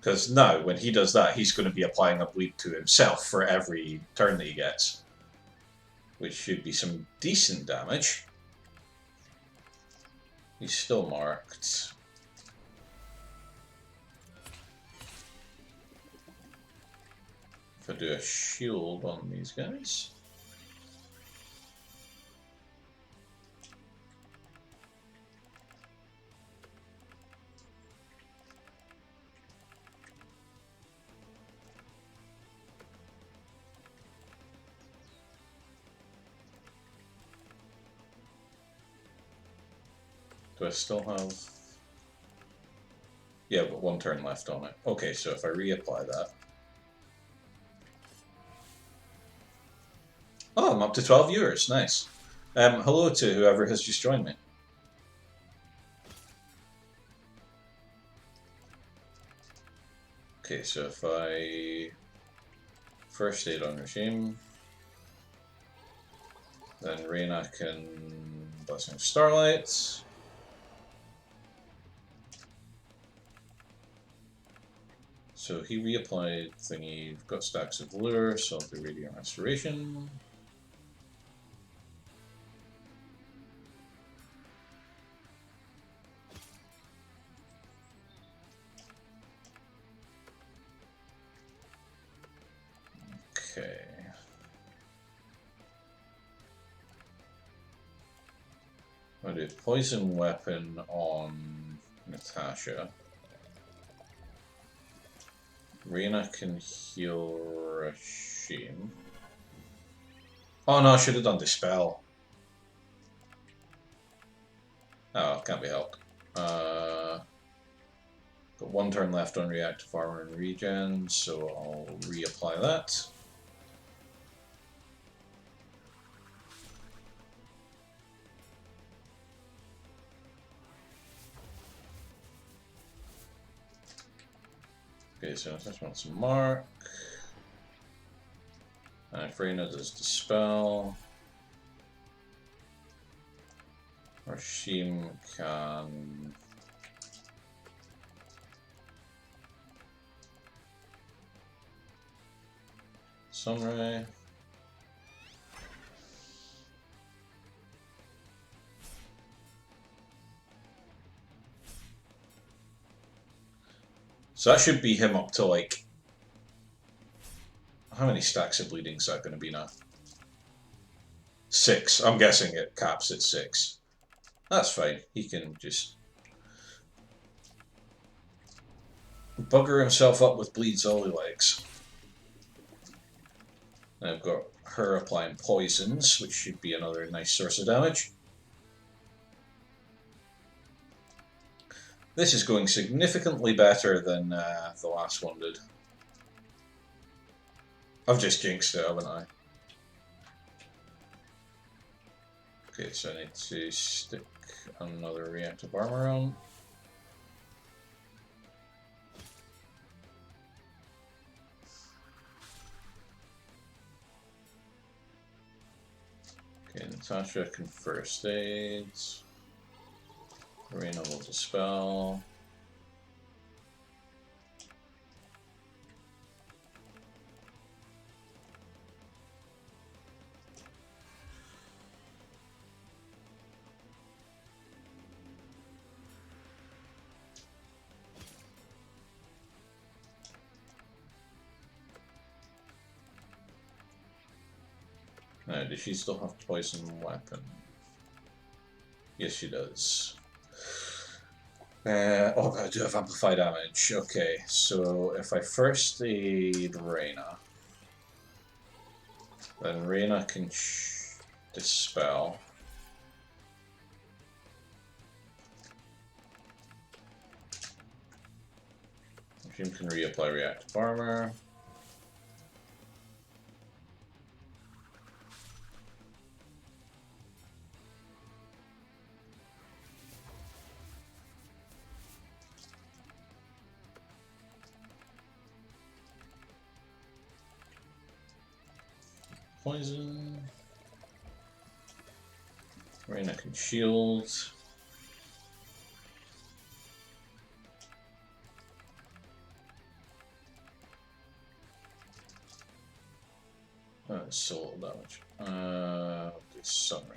Because now, when he does that, he's going to be applying a bleed to himself for every turn that he gets. Which should be some decent damage. He's still marked. If I do a shield on these guys. Do I still have... Yeah, but one turn left on it. Okay, so if I reapply that... Oh, I'm up to 12 viewers. Nice. Hello to whoever has just joined me. Okay, so if I... First aid on Regime... Then Reyna can... Blessing Starlight... So he reapplied thingy, got stacks of lure, so I'll do Radiant Restoration. Okay. I'm going to do Poison Weapon on Natasha. Reyna can heal Rashim. Oh no, I should have done Dispel. Oh, can't be helped. Got one turn left on Reactive Armor and Regen, so I'll reapply that. Okay, so Natasha wants to mark. And if Reyna does Dispel, Rashim can Sunray. So that should be him up to like, how many stacks of bleeding is that going to be now? 6. I'm guessing it caps at 6. That's fine. He can just bugger himself up with bleeds all he likes. And I've got her applying poisons, which should be another nice source of damage. This is going significantly better than the last one did. I've just jinxed it, haven't I? Okay, so I need to stick another reactive armor on. Okay, Natasha can first aid. Reyna will dispel. Now, does she still have poison weapon? Yes, she does. Oh, I do have amplify damage. Okay, so if I first aid Reyna, then Reyna can dispel. Jim can reapply reactive armor. Poison. Reyna can shield. Soul damage. Do Summer.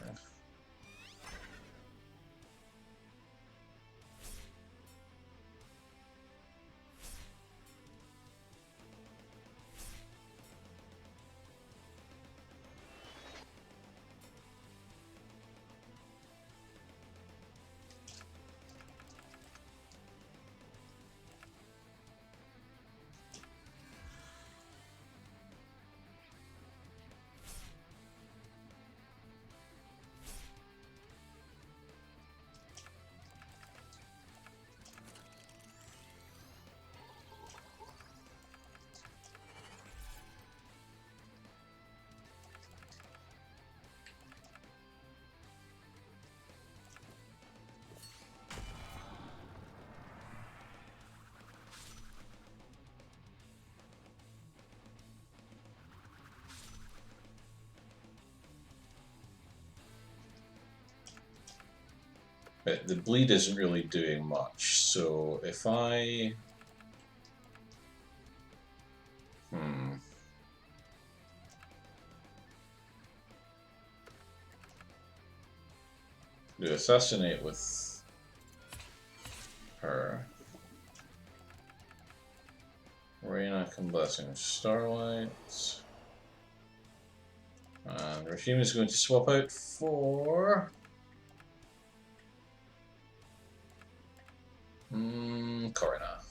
But the bleed isn't really doing much, so if I... do assassinate with her. Reyna can Blessing Starlight. And Rashim is going to swap out for... Corina.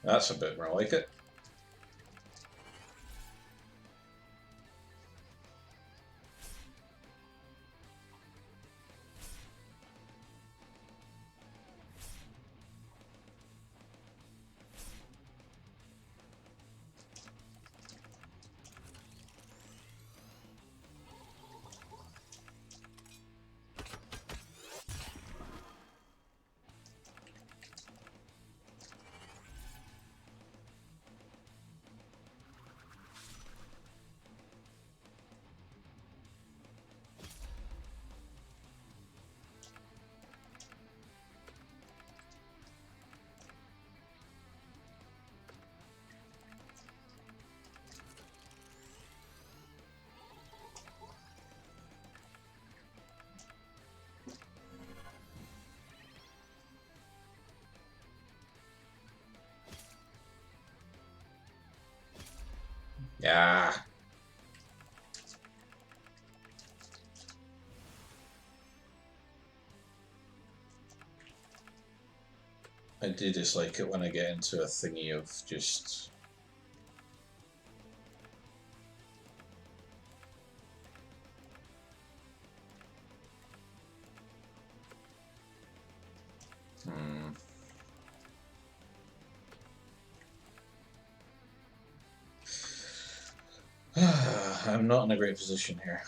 That's a bit more like it. Yeah. I do dislike it when I get into a thingy of just... I'm not in a great position here.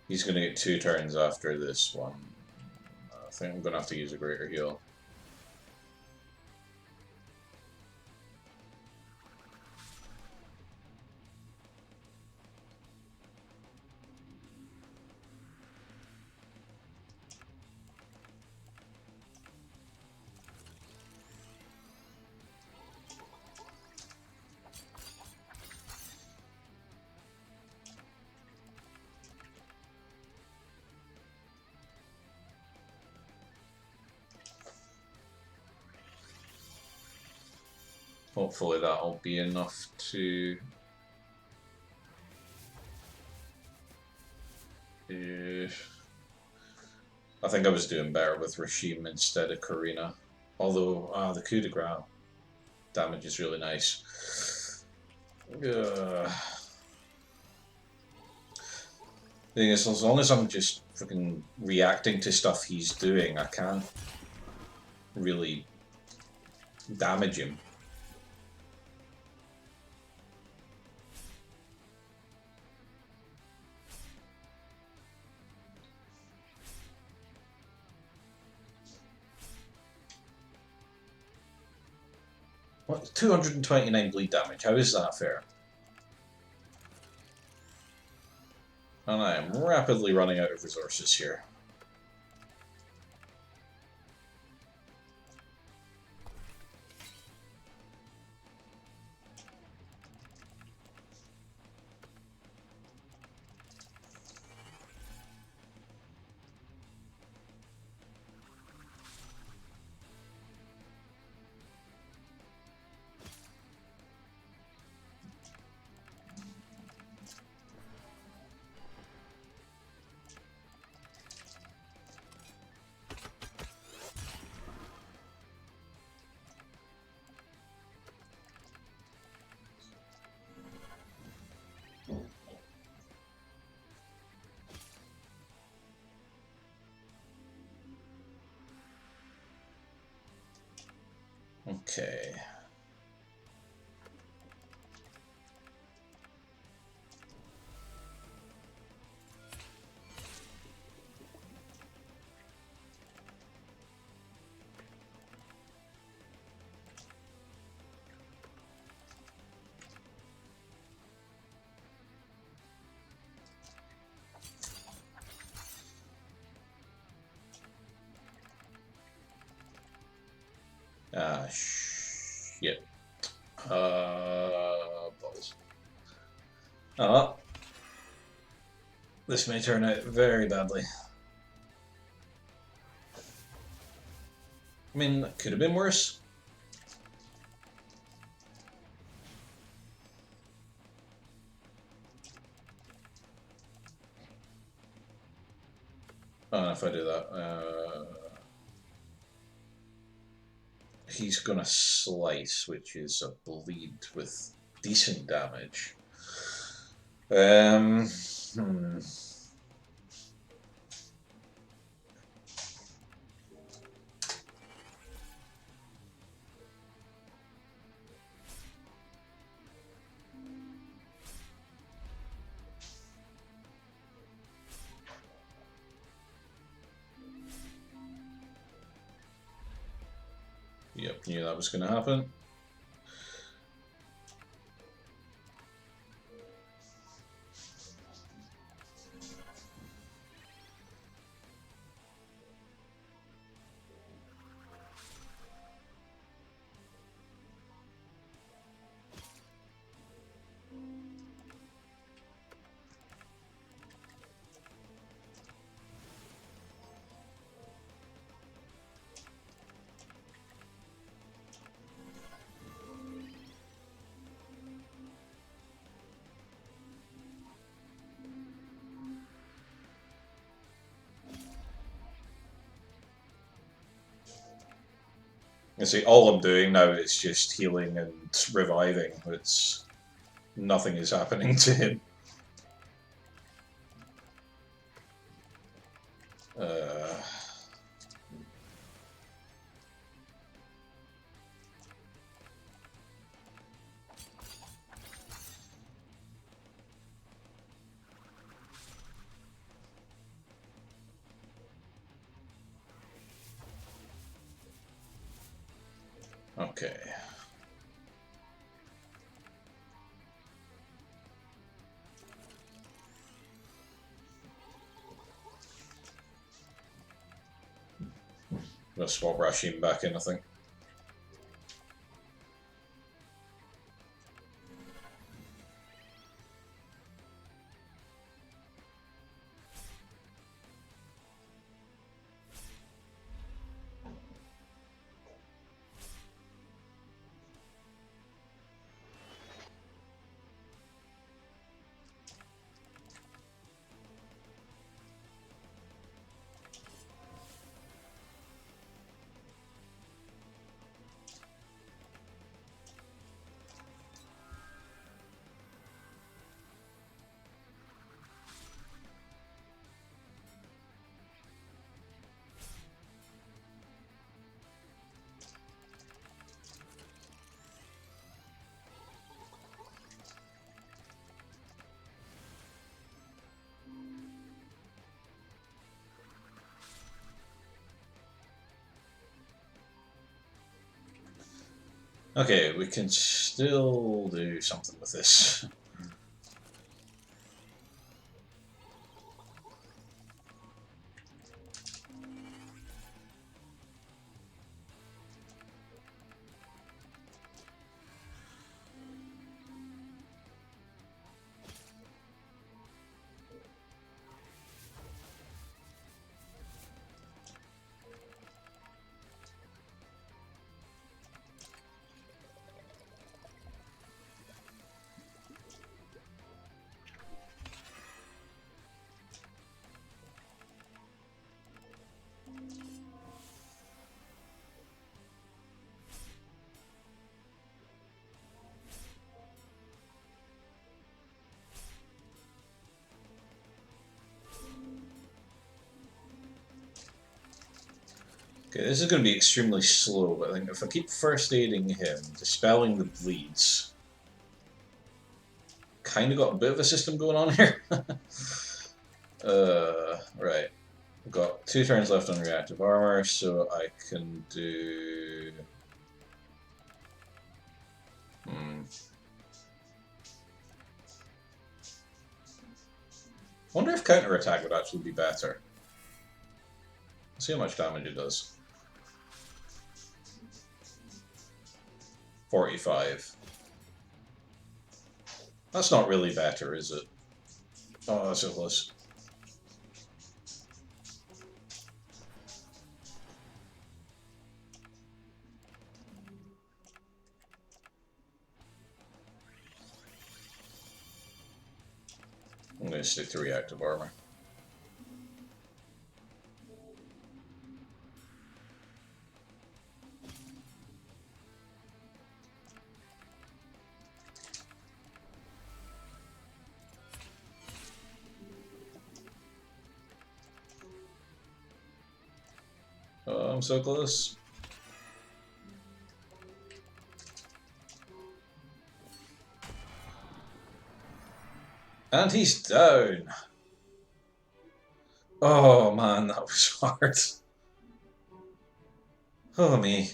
He's going to get 2 turns after this one. I think I'm going to have to use a greater heal. Hopefully that'll be enough to... I think I was doing better with Rashim instead of Karina. Although, the coup de grace damage is really nice. The thing is, as long as I'm just freaking reacting to stuff he's doing, I can't really damage him. What? 229 bleed damage, how is that fair? And I am rapidly running out of resources here. Okay. Shit. Balls. Oh. This may turn out very badly. I mean, it could have been worse. And if I do that, he's gonna slice, which is a bleed with decent damage. Hmm. Yep, knew that was going to happen. You see, all I'm doing now is just healing and reviving. It's nothing is happening to him. Okay. Gonna swap Rashim back in, I think. Okay, we can still do something with this. Okay, this is going to be extremely slow, but I think if I keep first aiding him, dispelling the bleeds, kind of got a bit of a system going on here. Right. I've got 2 turns left on reactive armor, so I can do. Wonder if counter attack would actually be better. Let's see how much damage it does. 45. That's not really better, is it? Oh, that's so close. I'm going to stick to reactive armor. I'm so close. And he's down. Oh man, that was hard. Oh me.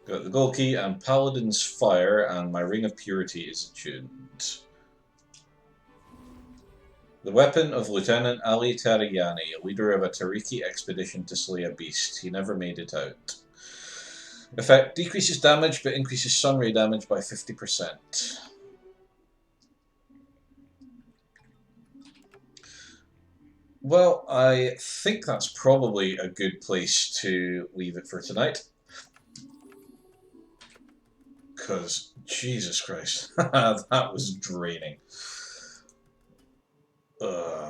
Got the gold key and Paladin's Fire, and my Ring of Purity is attuned. The weapon of Lieutenant Ali Tarayani, leader of a Tariki expedition to slay a beast. He never made it out. Effect decreases damage but increases sunray damage by 50%. Well, I think that's probably a good place to leave it for tonight. Because, Jesus Christ, that was draining.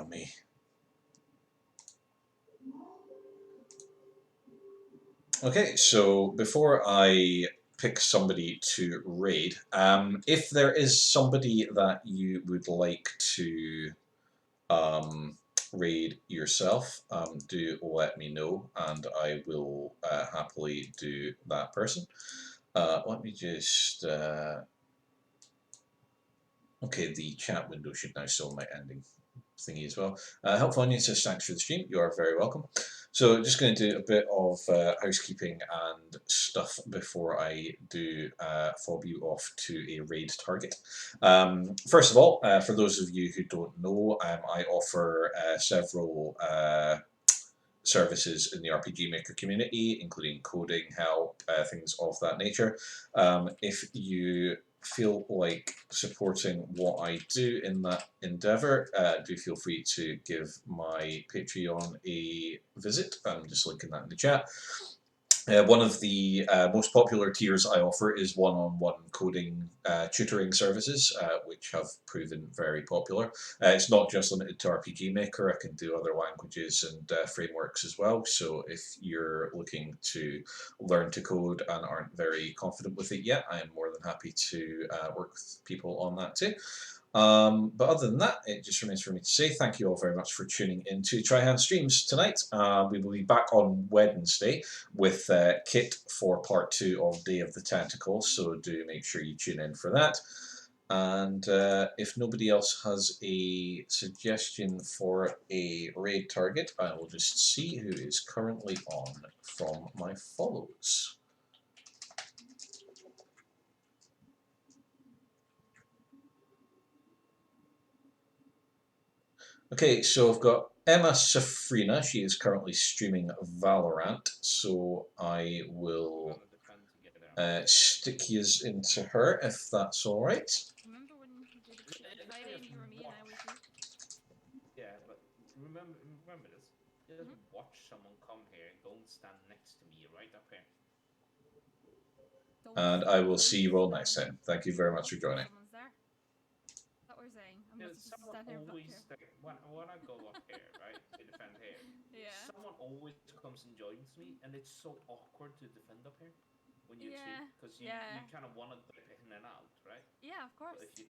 Me. Okay, so before I pick somebody to raid, if there is somebody that you would like to raid yourself, do let me know and I will happily do that person. Let me just... okay, the chat window should now show my ending thingy as well. Helpful Onion says, thanks for the stream, you are very welcome. So just going to do a bit of housekeeping and stuff before I do fob you off to a raid target. First of all, for those of you who don't know, I offer several services in the RPG Maker community, including coding help, things of that nature. If you feel like supporting what I do in that endeavour, do feel free to give my Patreon a visit. I'm just linking that in the chat. One of the most popular tiers I offer is one-on-one coding tutoring services, which have proven very popular. It's not just limited to RPG Maker, I can do other languages and frameworks as well, so if you're looking to learn to code and aren't very confident with it yet, I am more than happy to work with people on that too. But other than that, it just remains for me to say thank you all very much for tuning in to Tryhand Streams tonight. We will be back on Wednesday with Kit for part 2 of Day of the Tentacle, so do make sure you tune in for that. And if nobody else has a suggestion for a raid target, I will just see who is currently on from my follows. Okay, so I've got Emma Safrina. She is currently streaming Valorant, so I will stick yous into her if that's all right. Remember when you did Friday and you were me and I was you? Yeah, but remember this. Just watch someone come here. Don't stand next to me right up here. And I will see you all next time. Thank you very much for joining. Someone's there. Is that what we're saying? I'm Yeah, just someone stand here always when I go up here, right, to defend here. Yeah. Someone always comes and joins me, and it's so awkward to defend up here when you two, because you kind of want to dip in and out, right? Yeah, of course. But if you